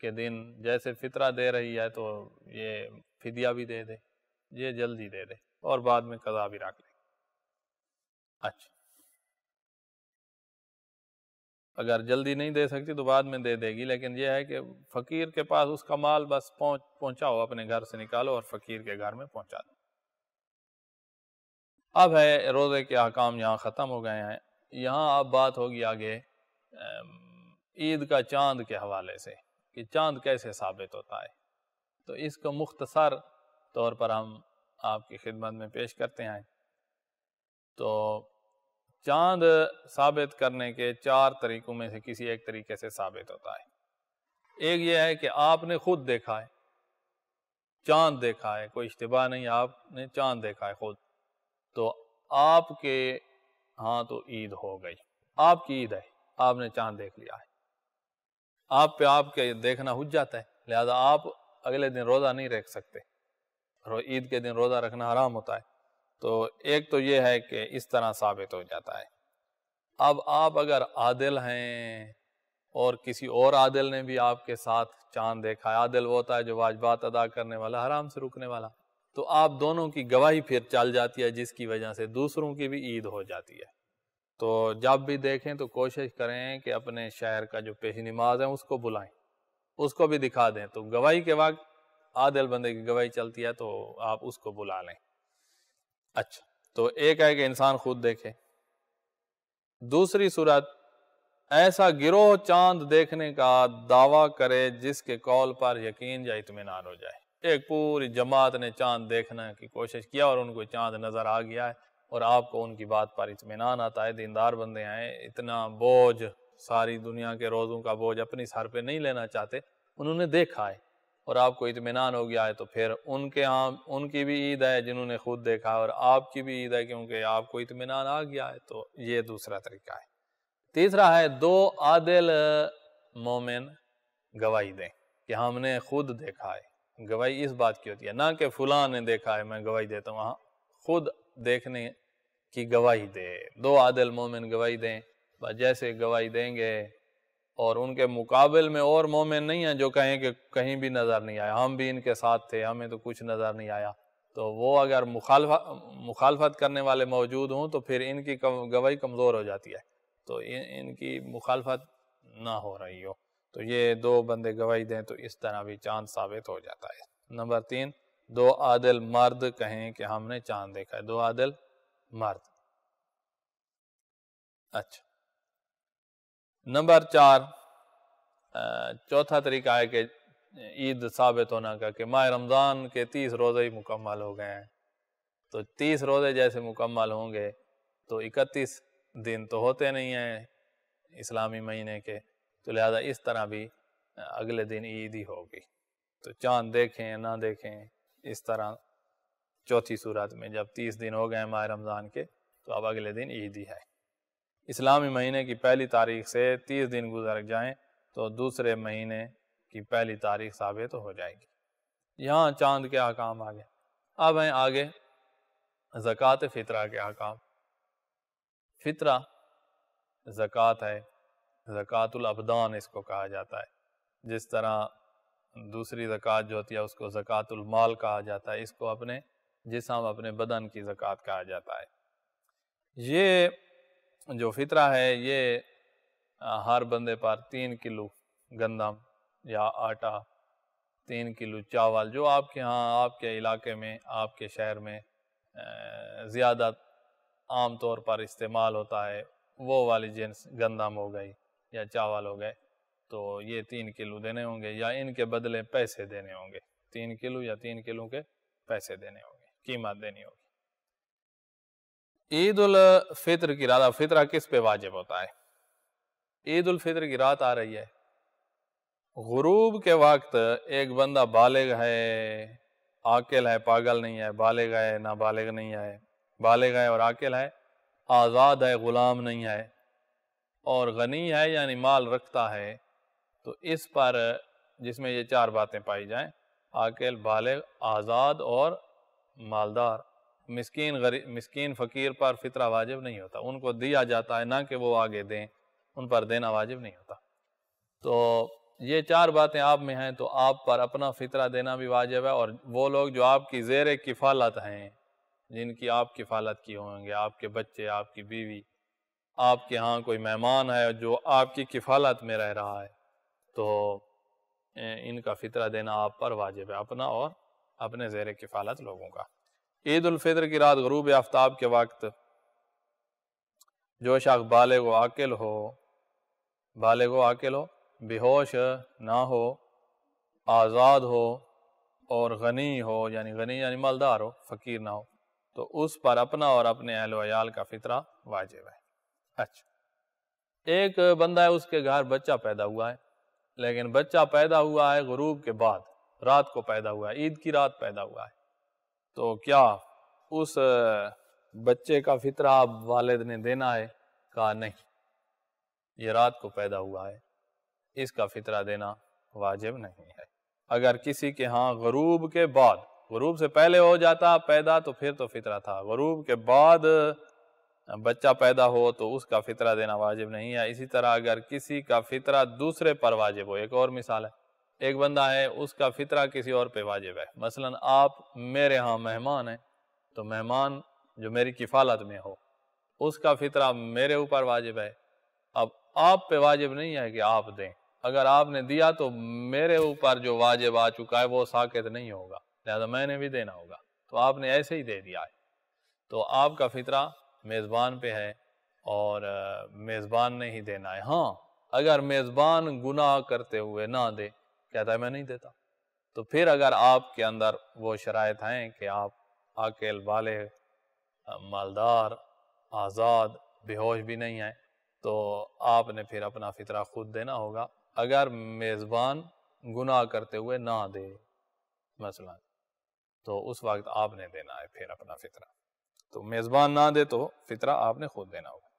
کے دن جیسے فطرہ دے رہی ہے تو یہ فدیہ بھی دے دے، یہ جلدی دے دے اور بعد میں قضا بھی رکھ لے۔ اچھا اگر جلدی نہیں دے سکتی تو بعد میں دے دے گی، لیکن یہ ہے کہ فقیر کے پاس اس کا مال بس پہنچاؤ، اپنے گھر سے نکالو اور فقیر کے گھر میں پہنچا دو۔ اب ہے روزے کے احکام یہاں ختم ہو گئے ہیں، یہاں اب بات ہوگی آگے عید کا چاند کے حوالے سے کہ چاند کیسے ثابت ہوتا ہے۔ تو اس کو مختصر طور پر ہم آپ کی خدمت میں پیش کرتے ہیں۔ تو چاند ثابت کرنے کے 4 طریقوں میں سے کسی ایک طریقے سے ثابت ہوتا ہے۔ ایک یہ ہے کہ آپ نے خود دیکھا ہے، چاند دیکھا ہے، کوئی اشتباہ نہیں، آپ نے چاند دیکھا ہے خود، تو آپ کے ہاں تو عید ہو گئی، آپ کی عید ہے، آپ نے چاند دیکھ لیا ہے، آپ پہ آپ کے دیکھنا حجت ہے، لہذا آپ اگلے دن روزہ نہیں رکھ سکتے، عید کے دن روزہ رکھنا حرام ہوتا ہے۔ تو ایک تو یہ ہے کہ اس طرح ثابت ہو جاتا ہے۔ اب آپ اگر عادل ہیں اور کسی اور عادل نے بھی آپ کے ساتھ چاند دیکھا ہے، عادل وہ ہوتا ہے جو واجبات ادا کرنے والا، حرام سے رکنے والا، تو آپ دونوں کی گواہی پھر چل جاتی ہے، جس کی وجہ سے دوسروں کی بھی عید ہو جاتی ہے۔ تو جب بھی دیکھیں تو کوشش کریں کہ اپنے شہر کا جو پیش نماز ہے اس کو بلائیں، اس کو بھی دکھا دیں، تو گواہی کے وقت عادل بندے کی گواہی چلتی ہے تو آپ اس کو بلا لیں۔ اچھا، تو ایک ہے کہ انسان خود دیکھے۔ دوسری صورت، ایسا گروہ چاند دیکھنے کا دعویٰ کرے جس کے قول پر یقین یا اطمینان ہو جائے۔ ایک پوری جماعت نے چاند دیکھنے کی کوشش کیا اور ان کو چاند نظر آ گیا ہے اور آپ کو ان کی بات پر اطمینان آتا ہے، دیندار بندے ہیں، اتنا بوجھ، ساری دنیا کے روزوں کا بوجھ اپنی سر پہ نہیں لینا چاہتے، انہوں نے دیکھا ہے اور آپ کو اطمینان ہو گیا ہے، تو پھر ان کے ہاں ان کی بھی عید ہے جنہوں نے خود دیکھا اور آپ کی بھی عید ہے کیونکہ آپ کو اطمینان آ گیا ہے۔ تو یہ دوسرا طریقہ ہے۔ تیسرا ہے 2 عادل مومن گواہی دیں کہ ہم نے خود دیکھا ہے۔ گواہی اس بات کی ہوتی ہے، نہ کہ فلاں نے دیکھا ہے میں گواہی دیتا ہوں، ہاں خود دیکھنے کی گواہی دے۔ 2 عادل مومن گواہی دیں، جیسے گواہی دیں گے اور ان کے مقابل میں اور مومن نہیں ہیں جو کہیں کہ کہیں بھی نظر نہیں آیا، ہم بھی ان کے ساتھ تھے، ہمیں تو کچھ نظر نہیں آیا، تو وہ اگر مخالفت کرنے والے موجود ہوں تو پھر ان کی گواہی کمزور ہو جاتی ہے، تو ان کی مخالفت نہ ہو رہی ہو، تو یہ 2 بندے گواہی دیں تو اس طرح بھی چاند ثابت ہو جاتا ہے۔ نمبر 3، 2 عادل مرد کہیں کہ ہم نے چاند دیکھا ہے، 2 عادل مرد۔ اچھا، نمبر 4، چوتھا طریقہ ہے کہ عید ثابت ہونا کا کہ ماہ رمضان کے 30 روزے ہی مکمل ہو گئے ہیں، تو 30 روزے جیسے مکمل ہوں گے تو 31 دن تو ہوتے نہیں ہیں اسلامی مہینے کے، تو لہذا اس طرح بھی اگلے دن عید ہی ہوگی۔ تو چاند دیکھیں نہ دیکھیں، اس طرح چوتھی صورت میں جب 30 دن ہو گئے ماہ رمضان کے تو اب اگلے دن عید ہی ہے۔ اسلامی مہینے کی پہلی تاریخ سے 30 دن گزر جائیں تو دوسرے مہینے کی پہلی تاریخ ثابت ہو جائے گی۔ یہاں چاند کے احکام آگے۔ اب ہیں آگے زکوٰۃ فطرہ کے احکام۔ فطرہ زکوٰۃ ہے، زکوٰۃ الابدان اس کو کہا جاتا ہے، جس طرح دوسری زکوٰۃ جو ہوتی ہے اس کو زکوٰۃ المال کہا جاتا ہے، اس کو اپنے جسم اپنے بدن کی زکوٰۃ کہا جاتا ہے۔ یہ جو فطرہ ہے یہ ہر بندے پر 3 کلو گندم یا آٹا، 3 کلو چاول، جو آپ کے ہاں آپ کے علاقے میں آپ کے شہر میں زیادہ عام طور پر استعمال ہوتا ہے، وہ والی جنس گندم ہو گئی یا چاول ہو گئے، تو یہ 3 کلو دینے ہوں گے یا ان کے بدلے پیسے دینے ہوں گے، 3 کلو یا 3 کلو کے پیسے دینے ہوں گے، قیمت دینی ہوگی۔ عید الفطر کی رات، فطرہ کس پہ واجب ہوتا ہے؟ عید الفطر کی رات آ رہی ہے، غروب کے وقت ایک بندہ بالغ ہے، عاقل ہے، پاگل نہیں ہے، بالغ ہے نابالغ نہیں ہے، بالغ ہے اور عاقل ہے، آزاد ہے غلام نہیں ہے، اور غنی ہے یعنی مال رکھتا ہے، تو اس پر جس میں یہ 4 باتیں پائی جائیں، عاقل، بالغ، آزاد اور مالدار، مسکین فقیر پر فطرہ واجب نہیں ہوتا، ان کو دیا جاتا ہے، نہ کہ وہ آگے دیں، ان پر دینا واجب نہیں ہوتا۔ تو یہ 4 باتیں آپ میں ہیں تو آپ پر اپنا فطرہ دینا بھی واجب ہے، اور وہ لوگ جو آپ کی زیر کفالت ہیں، جن کی آپ کفالت کی ہوں گے، آپ کے بچے، آپ کی بیوی، آپ کے ہاں کوئی مہمان ہے جو آپ کی کفالت میں رہ رہا ہے تو ان کا فطرہ دینا آپ پر واجب ہے، اپنا اور اپنے زیر کفالت لوگوں کا۔ عید الفطر کی رات غروب آفتاب کے وقت جو شخص بالغ و عاقل ہو بے ہوش نہ ہو، آزاد ہو اور غنی ہو، غنی یعنی مالدار ہو، فقیر نہ ہو، تو اس پر اپنا اور اپنے اہل و عیال کا فطرہ واجب ہے۔ اچھا، ایک بندہ ہے، اس کے گھر بچہ پیدا ہوا ہے، لیکن بچہ پیدا ہوا ہے غروب کے بعد، رات کو پیدا ہوا ہے، عید کی رات پیدا ہوا ہے، تو کیا اس بچے کا فطرہ اب والد نے دینا ہے؟ کہا نہیں، یہ رات کو پیدا ہوا ہے، اس کا فطرہ دینا واجب نہیں ہے۔ اگر کسی کے ہاں غروب کے بعد، غروب سے پہلے ہو جاتا پیدا تو پھر تو فطرہ تھا، غروب کے بعد بچہ پیدا ہو تو اس کا فطرہ دینا واجب نہیں ہے۔ اسی طرح اگر کسی کا فطرہ دوسرے پر واجب ہو، ایک اور مثال ہے، ایک بندہ ہے، اس کا فطرہ کسی اور پہ واجب ہے، مثلا آپ میرے ہاں مہمان ہیں، تو مہمان جو میری کفالت میں ہو اس کا فطرہ میرے اوپر واجب ہے، اب آپ پہ واجب نہیں ہے کہ آپ دیں، اگر آپ نے دیا تو میرے اوپر جو واجب آ چکا ہے وہ ساقط نہیں ہوگا، لہذا میں نے بھی دینا ہوگا، تو آپ نے ایسے ہی دے دیا ہے، تو آپ کا فطرہ میزبان پہ ہے اور میزبان نے ہی دینا ہے۔ ہاں، اگر میزبان گناہ کرتے ہوئے نہ دے، کہتا ہے میں نہیں دیتا، تو پھر اگر آپ کے اندر وہ شرائط ہیں کہ آپ عاقل، بالغ، مالدار، آزاد، بے ہوش بھی نہیں ہیں، تو آپ نے پھر اپنا فطرہ خود دینا ہوگا۔ اگر میزبان گناہ کرتے ہوئے نہ دے مثلا، تو اس وقت آپ نے دینا ہے پھر اپنا فطرہ، تو میزبان نہ دے تو فطرہ آپ نے خود دینا ہوگا۔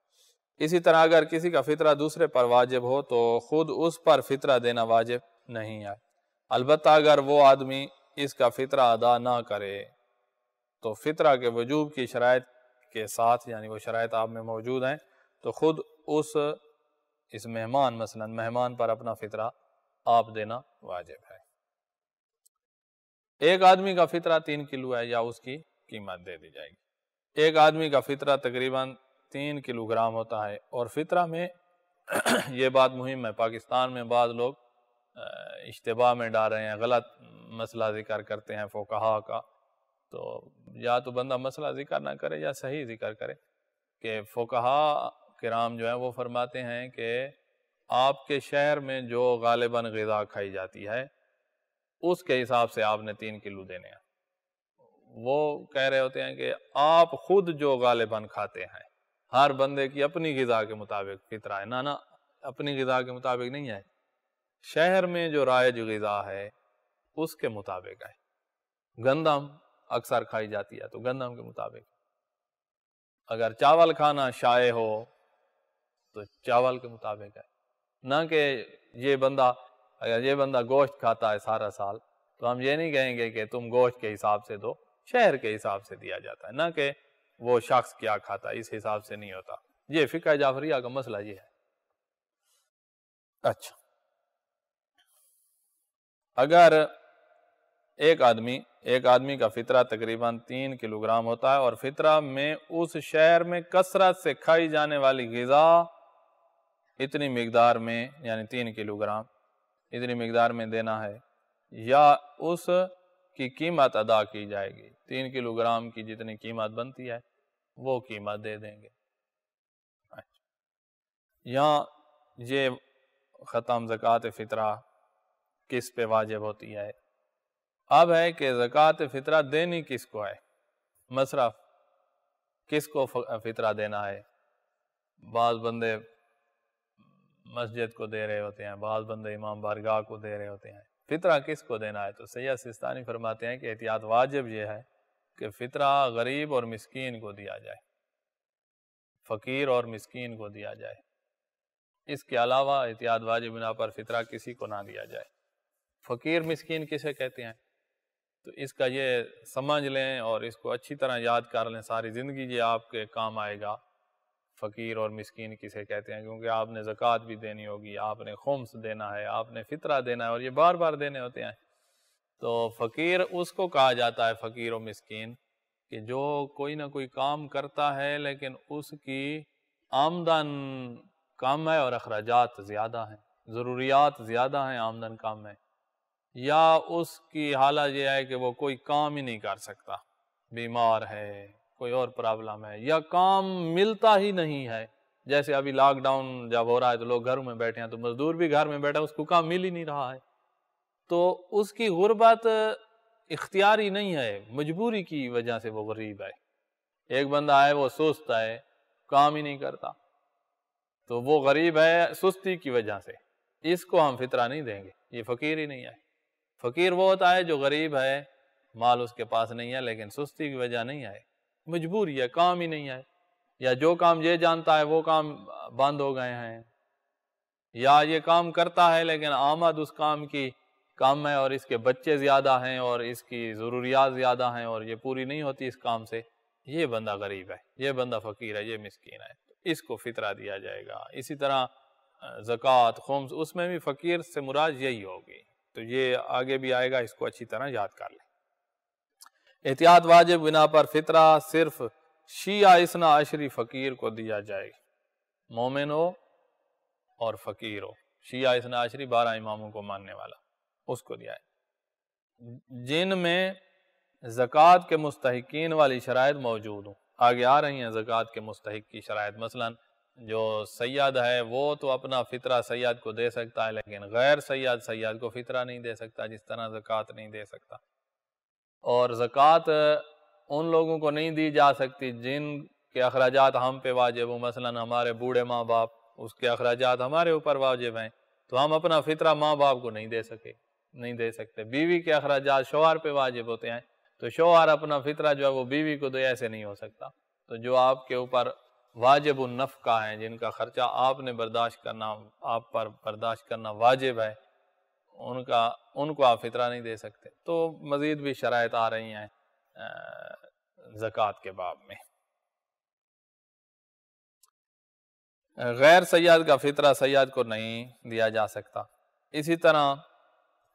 اسی طرح اگر کسی کا فطرہ دوسرے پر واجب ہو تو خود اس پر فطرہ دینا واجب نہیں ہے، البتہ اگر وہ آدمی اس کا فطرہ ادا نہ کرے تو فطرہ کے وجوب کی شرائط کے ساتھ، وہ شرائط آپ میں موجود ہیں، تو خود اس مہمان، مثلا مہمان پر اپنا فطرہ آپ دینا واجب ہے۔ ایک آدمی کا فطرہ 3 کلو ہے، یا اس کی قیمت دے دی جائے گی۔ ایک آدمی کا فطرہ تقریباً 3 کلو گرام ہوتا ہے، اور فطرہ میں یہ بات مہم ہے، پاکستان میں بعض لوگ اشتباہ میں ڈال رہے ہیں، غلط مسئلہ ذکر کرتے ہیں فقہا کا، تو یا تو بندہ مسئلہ ذکر نہ کرے یا صحیح ذکر کرے کہ فقہا کرام جو ہیں وہ فرماتے ہیں کہ آپ کے شہر میں جو غالباً غذا کھائی جاتی ہے اس کے حساب سے آپ نے 3 کلو دینے ہیں۔ وہ کہہ رہے ہوتے ہیں کہ آپ خود جو غالباً کھاتے ہیں، ہر بندے کی اپنی غذا کے مطابق فطرہ ہے، نہ اپنی غذا کے مطابق نہیں ہے، شہر میں جو رائج غذا ہے اس کے مطابق ہے۔ گندم اکثر کھائی جاتی ہے تو گندم کے مطابق، اگر چاول کھانا شائع ہو تو چاول کے مطابق ہے، نہ کہ اگر یہ بندہ گوشت کھاتا ہے سارا سال تو ہم یہ نہیں کہیں گے کہ تم گوشت کے حساب سے دو، شہر کے حساب سے دیا جاتا ہے، نہ کہ وہ شخص کیا کھاتا ہے اس حساب سے نہیں ہوتا۔ یہ فقہ جعفریہ کا مسئلہ یہ ہے۔ اچھا، اگر ایک آدمی کا فطرہ تقریباً 3 کلو گرام ہوتا ہے، اور فطرہ میں اس شہر میں کثرت سے کھائی جانے والی غذا اتنی مقدار میں، 3 کلو گرام اتنی مقدار میں دینا ہے، یا اس کی قیمت ادا کی جائے گی، 3 کلو گرام کی جتنی قیمت بنتی ہے وہ قیمت دے دیں گے۔ یہاں یہ ختم زکوٰۃ فطرہ کس پہ واجب ہوتی ہے۔ اب ہے کہ زکوٰۃ فطرہ دینی کس کو ہے، مصرف کس کو فطرہ دینا ہے۔ بعض بندے مسجد کو دے رہے ہوتے ہیں، بعض بندے امام بارگاہ کو دے رہے ہوتے ہیں، فطرہ کس کو دینا ہے؟ تو سید سستانی فرماتے ہیں کہ احتیاط واجب یہ ہے کہ فطرہ غریب اور مسکین کو دیا جائے، فقیر اور مسکین کو دیا جائے، اس کے علاوہ احتیاط واجب بنا پر فطرہ کسی کو نہ دیا جائے۔ فقیر مسکین کسے کہتے ہیں؟ تو اس کا یہ سمجھ لیں اور اس کو اچھی طرح یاد کر لیں، ساری زندگی یہ آپ کے کام آئے گا، فقیر اور مسکین کسے کہتے ہیں، کیونکہ آپ نے زکوٰۃ بھی دینی ہوگی، آپ نے خمس دینا ہے، آپ نے فطرہ دینا ہے، اور یہ بار بار دینے ہوتے ہیں۔ تو فقیر اس کو کہا جاتا ہے، فقیر و مسکین، کہ جو کوئی نہ کوئی کام کرتا ہے لیکن اس کی آمدن کم ہے اور اخراجات زیادہ ہیں، ضروریات زیادہ ہیں، آمدن کم ہے، یا اس کی حالت یہ ہے کہ وہ کوئی کام ہی نہیں کر سکتا، بیمار ہے، کوئی اور پرابلم ہے، یا کام ملتا ہی نہیں ہے، جیسے ابھی لاک ڈاؤن جب ہو رہا ہے تو لوگ گھروں میں بیٹھے ہیں، تو مزدور بھی گھر میں بیٹھا ہے، اس کو کام مل ہی نہیں رہا ہے، تو اس کی غربت اختیاری نہیں ہے، مجبوری کی وجہ سے وہ غریب ہے۔ ایک بندہ ہے وہ سست ہے، کام ہی نہیں کرتا، تو وہ غریب ہے سستی کی وجہ سے، اس کو ہم فطرہ نہیں دیں گے، یہ فقیر ہی نہیں ہے۔ فقیر وہ ہوتا ہے جو غریب ہے، مال اس کے پاس نہیں ہے لیکن سستی کی وجہ نہیں ہے، مجبوری ہے، کام ہی نہیں ہے، یا جو کام یہ جانتا ہے وہ کام بند ہو گئے ہیں، یا یہ کام کرتا ہے لیکن آمد اس کام کی کم ہے اور اس کے بچے زیادہ ہیں اور اس کی ضروریات زیادہ ہیں اور یہ پوری نہیں ہوتی اس کام سے، یہ بندہ غریب ہے، یہ بندہ فقیر ہے، یہ مسکین ہے، اس کو فطرہ دیا جائے گا۔ اسی طرح زکوٰۃ، خمس، اس میں بھی فقیر سے مراد یہی ہوگی، تو یہ آگے بھی آئے گا، اس کو اچھی طرح یاد کر لیں۔ احتیاط واجب بنا پر فطرہ صرف شیعہ اثنا عشری فقیر کو دیا جائے، مومن ہو اور فقیر ہو، شیعہ اثنا عشری 12 اماموں کو ماننے والا، اس کو دیا ہے، جن میں زکوٰۃ کے مستحقین والی شرائط موجود ہوں۔ آگے آ رہی ہیں زکوٰۃ کے مستحق کی شرائط، مثلا جو سید ہے وہ تو اپنا فطرہ سید کو دے سکتا ہے، لیکن غیر سید کو فطرہ نہیں دے سکتا، جس طرح زکوٰۃ نہیں دے سکتا، اور زکوٰۃ ان لوگوں کو نہیں دی جا سکتی جن کے اخراجات ہم پہ واجب ہوں، مثلا ہمارے بوڑھے ماں باپ، اس کے اخراجات ہمارے اوپر واجب ہیں، تو ہم اپنا فطرہ ماں باپ کو نہیں دے سکتے۔ بیوی کے اخراجات شوہر پہ واجب ہوتے ہیں، تو شوہر اپنا فطرہ جو ہے وہ بیوی کو دے، ایسے نہیں ہو سکتا۔ تو جو آپ کے اوپر واجب النفقہ ہیں، جن کا خرچہ آپ نے برداشت کرنا، آپ پر برداشت کرنا واجب ہے، ان کو آپ فطرہ نہیں دے سکتے۔ تو مزید بھی شرائط آ رہی ہیں زکوٰۃ کے باب میں۔ غیر سید کا فطرہ سید کو نہیں دیا جا سکتا۔ اسی طرح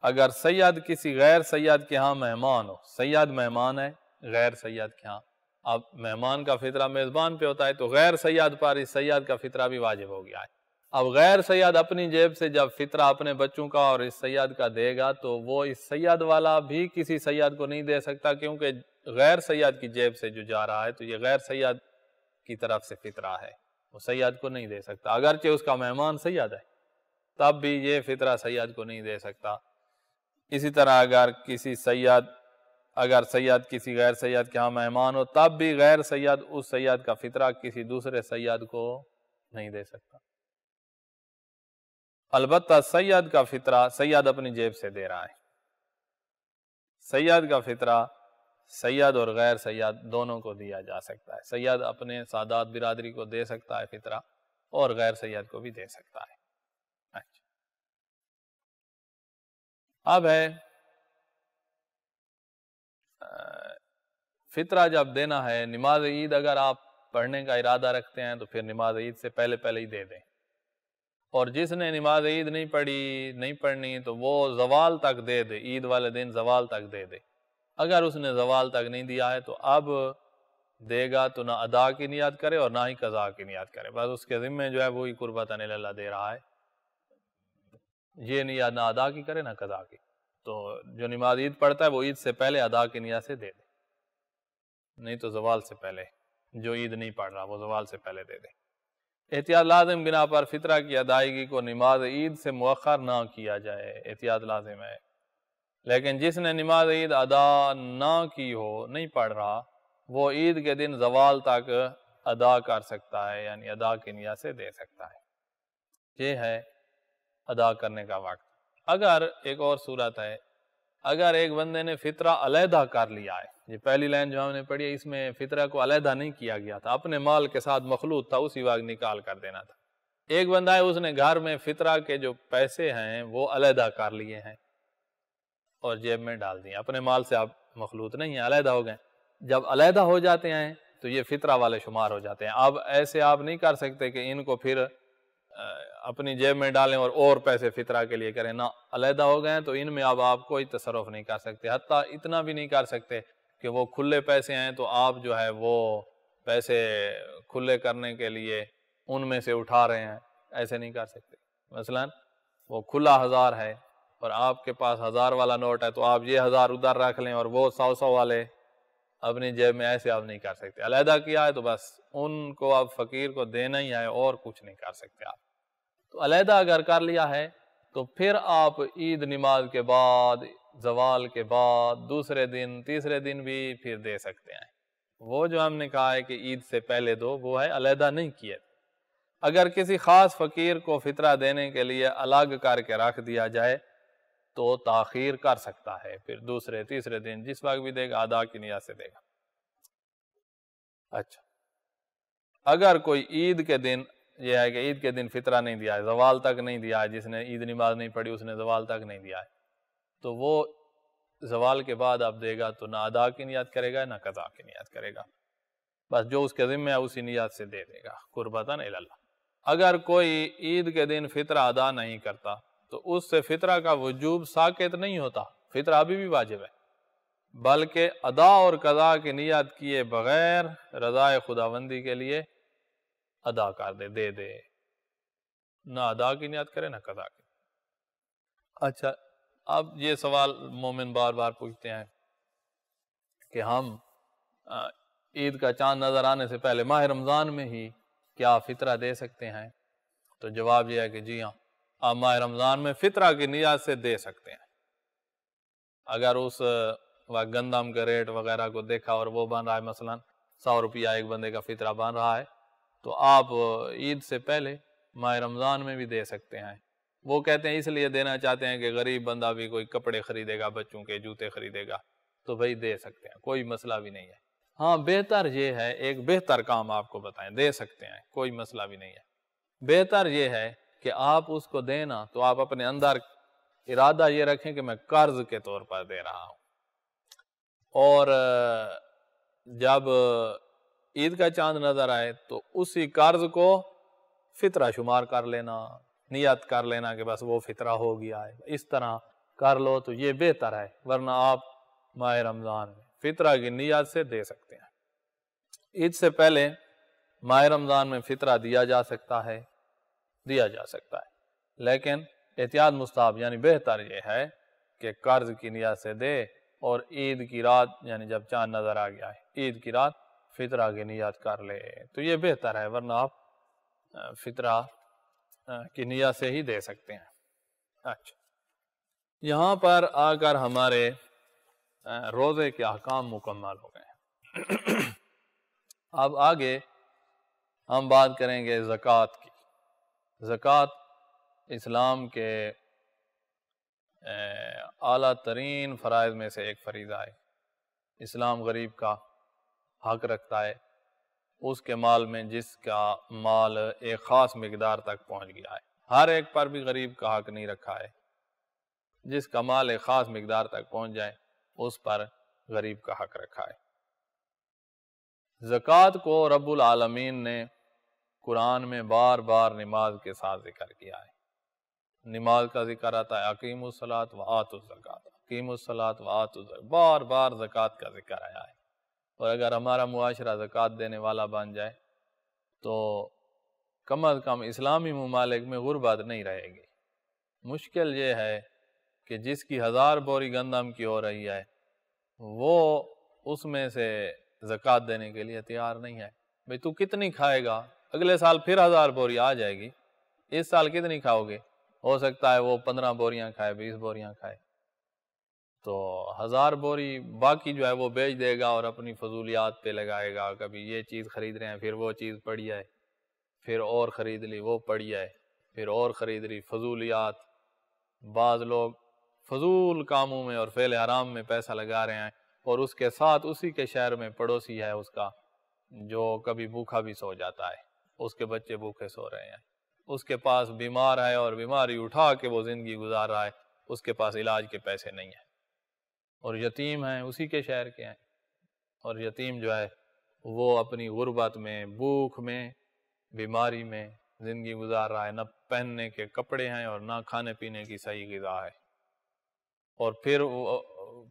اگر سید کسی غیر سید کے ہاں مہمان ہو، سید مہمان ہے غیر سید کے ہاں، اب مہمان کا فطرہ میزبان پہ ہوتا ہے، تو غیر سید پر اس سید کا فطرہ بھی واجب ہو گیا ہے۔ اب غیر سید اپنی جیب سے جب فطرہ اپنے بچوں کا اور اس سید کا دے گا، تو وہ اس سید والا بھی کسی سید کو نہیں دے سکتا، کیونکہ غیر سید کی جیب سے جو جا رہا ہے تو یہ غیر سید کی طرف سے فطرہ ہے، وہ سید کو نہیں دے سکتا، اگرچہ اس کا مہمان سید ہے، تب بھی یہ فطرہ سید کو نہیں دے سکتا۔ اسی طرح اگر سید کسی غیر سید کے ہاں مہمان ہو، تب بھی غیر سید اس سید کا فطرہ کسی دوسرے سید کو نہیں دے سکتا۔ البتہ سید کا فطرہ سید اپنی جیب سے دے رہا ہے، سید کا فطرہ سید اور غیر سید دونوں کو دیا جا سکتا ہے، سید اپنے سادات برادری کو دے سکتا ہے فطرہ، اور غیر سید کو بھی دے سکتا ہے۔ اب ہے فطرہ جب دینا ہے، نماز عید اگر آپ پڑھنے کا ارادہ رکھتے ہیں تو پھر نماز عید سے پہلے ہی دے دیں، اور جس نے نماز عید نہیں پڑھنی تو وہ زوال تک دے دے، عید والے دن زوال تک دے دے۔ اگر اس نے زوال تک نہیں دیا ہے تو اب دے گا تو نہ ادا کی نیت کرے اور نہ ہی قضا کی نیت کرے، بس اس کے ذمہ جو ہے وہی قربتاً اللہ دے رہا ہے، یہ نیت نہ ادا کی کرے نہ قضا کی۔ تو جو نماز عید پڑھتا ہے وہ عید سے پہلے ادا کی نیت سے دے دے، نہیں تو زوال سے پہلے، جو عید نہیں پڑھ رہا وہ زوال سے پہلے دے دے۔ احتیاط لازم بنا پر فطرہ کی ادائیگی کو نماز عید سے مؤخر نہ کیا جائے، احتیاط لازم ہے، لیکن جس نے نماز عید ادا نہ کی ہو، نہیں پڑھ رہا، وہ عید کے دن زوال تک ادا کر سکتا ہے، یعنی ادا کی نیت سے دے سکتا ہے۔ یہ ہے ادا کرنے کا وقت۔ اگر ایک اور صورت ہے، اگر ایک بندے نے فطرہ علیحدہ کر لیا ہے، یہ پہلی لائن جو ہم نے پڑھی ہے اس میں فطرہ کو علیحدہ نہیں کیا گیا تھا، اپنے مال کے ساتھ مخلوط تھا، اسی وقت نکال کر دینا تھا۔ ایک بندہ ہے، اس نے گھر میں فطرہ کے جو پیسے ہیں وہ علیحدہ کر لیے ہیں اور جیب میں ڈال دیے، اپنے مال سے آپ مخلوط نہیں ہیں، علیحدہ ہو گئے۔ جب علیحدہ ہو جاتے ہیں تو یہ فطرہ والے شمار ہو جاتے ہیں۔ اب ایسے آپ نہیں کر سکتے کہ ان کو پھر اپنی جیب میں ڈالیں اور پیسے فطرہ کے لیے کریں، نہ، علیحدہ ہو گئے ہیں تو ان میں اب آپ کوئی تصرف نہیں کر سکتے، حتیٰ اتنا بھی نہیں کر سکتے کہ وہ کھلے پیسے ہیں تو آپ جو ہے وہ پیسے کھلے کرنے کے لیے ان میں سے اٹھا رہے ہیں، ایسے نہیں کر سکتے۔ مثلا وہ کھلا 1000 ہے اور آپ کے پاس 1000 والا نوٹ ہے، تو آپ یہ 1000 ادھر رکھ لیں اور وہ 100 والے اپنی جیب میں، ایسے آپ نہیں کر سکتے۔ علیحدہ کیا ہے تو بس ان کو آپ فقیر کو دینا ہی ہے، اور کچھ نہیں کر سکتے آپ۔ تو علیحدہ اگر کر لیا ہے تو پھر آپ عید نماز کے بعد، زوال کے بعد، دوسرے دن، تیسرے دن بھی پھر دے سکتے ہیں۔ وہ جو ہم نے کہا ہے کہ عید سے پہلے دو، وہ ہے علیحدہ نہیں کیے۔ اگر کسی خاص فقیر کو فطرہ دینے کے لیے الگ کر کے رکھ دیا جائے تو تاخیر کر سکتا ہے، پھر دوسرے تیسرے دن جس وقت بھی دے گا ادا کی نیت سے دے گا۔ اچھا، اگر کوئی عید کے دن، یہ ہے کہ عید کے دن فطرہ نہیں دیا ہے، زوال تک نہیں دیا ہے، جس نے عید نماز نہیں پڑھی اس نے زوال تک نہیں دیا ہے، تو وہ زوال کے بعد اب دے گا تو نہ ادا کی نیت کرے گا نہ قضا کی نیت کرے گا، بس جو اس کے ذمہ ہے اسی نیت سے دے دے گا، قربتاً الی اللہ۔ اگر کوئی عید کے دن فطرہ ادا نہیں کرتا تو اس سے فطرہ کا وجوب ساقط نہیں ہوتا، فطرہ ابھی بھی واجب ہے، بلکہ ادا اور قضا کی نیت کیے بغیر رضائے خداوندی کے لیے ادا کر دے دے، نہ ادا کی نیت کرے نہ قضا کی۔ اچھا، اب یہ سوال مومن بار بار پوچھتے ہیں کہ ہم عید کا چاند نظر آنے سے پہلے ماہ رمضان میں ہی کیا فطرہ دے سکتے ہیں؟ تو جواب یہ ہے کہ جی ہاں، آپ ماہ رمضان میں فطرہ کی نیت سے دے سکتے ہیں۔ اگر اس وقت گندم کے ریٹ وغیرہ کو دیکھا اور وہ بن رہا ہے، مثلا 100 روپیہ ایک بندے کا فطرہ بن رہا ہے، تو آپ عید سے پہلے ماہ رمضان میں بھی دے سکتے ہیں۔ وہ کہتے ہیں اس لیے دینا چاہتے ہیں کہ غریب بندہ بھی کوئی کپڑے خریدے گا، بچوں کے جوتے خریدے گا، تو بھائی دے سکتے ہیں، کوئی مسئلہ بھی نہیں ہے۔ ہاں، بہتر یہ ہے، ایک بہتر کام آپ کو بتائیں، دے سکتے ہیں، کوئی مسئلہ بھی نہیں ہے۔ بہتر یہ ہے کہ آپ اس کو دینا تو آپ اپنے اندر ارادہ یہ رکھیں کہ میں قرض کے طور پر دے رہا ہوں، اور جب عید کا چاند نظر آئے تو اسی قرض کو فطرہ شمار کر لینا، نیت کر لینا کہ بس وہ فطرہ ہو گیا ہے، اس طرح کر لو تو یہ بہتر ہے، ورنہ آپ ماہ رمضان میں فطرہ کی نیت سے دے سکتے ہیں۔ عید سے پہلے ماہ رمضان میں فطرہ دیا جا سکتا ہے، لیکن احتیاط مستحب، یعنی بہتر یہ ہے کہ قرض کی نیت سے دے، اور عید کی رات، یعنی جب چاند نظر آ گیا ہے عید کی رات، فطرہ کی نیت کر لے تو یہ بہتر ہے، ورنہ آپ فطرہ کی نیت سے ہی دے سکتے ہیں۔ اچھا، یہاں پر آ کر ہمارے روزے کے احکام مکمل ہو گئے۔ اب آگے ہم بات کریں گے زکوٰۃ کی۔ زکوٰۃ اسلام کے اعلیٰ ترین فرائض میں سے ایک فریضہ ہے۔ اسلام غریب کا حق رکھتا ہے، اس کے مال میں جس کا مال ایک خاص مقدار تک پہنچ گیا ہے، ہر ایک پر بھی غریب کا حق نہیں رکھا ہے، جس کا مال ایک خاص مقدار تک پہنچ جائے اس پر غریب کا حق رکھا ہے۔ زکوٰۃ کو رب العالمین نے قرآن میں بار بار نماز کے ساتھ ذکر کیا ہے۔ نماز کا ذکر آتا ہے، اقیموا الصلاۃ وآتوا الزکاۃ، اقیموا الصلاۃ وآتوا الزکاۃ، بار بار زکوٰۃ کا ذکر آیا ہے۔ اور اگر ہمارا معاشرہ زکوٰۃ دینے والا بن جائے تو کم از کم اسلامی ممالک میں غربت نہیں رہے گی۔ مشکل یہ ہے کہ جس کی 1000 بوری گندم کی ہو رہی ہے، وہ اس میں سے زکوٰۃ دینے کے لیے تیار نہیں ہے۔ بھئی تو کتنی کھائے گا؟ اگلے سال پھر 1000 بوری آ جائے گی، اس سال کتنی کھاؤ گے؟ ہو سکتا ہے وہ 15 بوریاں کھائے، 20 بوریاں کھائے، تو 1000 بوری باقی جو ہے وہ بیچ دے گا اور اپنی فضولیات پہ لگائے گا۔ کبھی یہ چیز خرید رہے ہیں، پھر وہ چیز پڑی ہے، پھر اور خرید لی، وہ پڑی ہے، پھر اور خرید لی، فضولیات۔ بعض لوگ فضول کاموں میں اور فعل حرام میں پیسہ لگا رہے ہیں، اور اس کے ساتھ اسی کے شہر میں پڑوسی ہے اس کا جو کبھی بھوکا بھی سو جاتا ہے، اس کے بچے بھوکے سو رہے ہیں، اس کے پاس بیمار ہے اور بیماری اٹھا کے وہ زندگی گزار رہا ہے، اس کے پاس علاج کے پیسے نہیں ہیں، اور یتیم ہیں اسی کے شہر کے ہیں، اور یتیم جو ہے وہ اپنی غربت میں، بھوک میں، بیماری میں زندگی گزار رہا ہے، نہ پہننے کے کپڑے ہیں اور نہ کھانے پینے کی صحیح غذا ہے۔ اور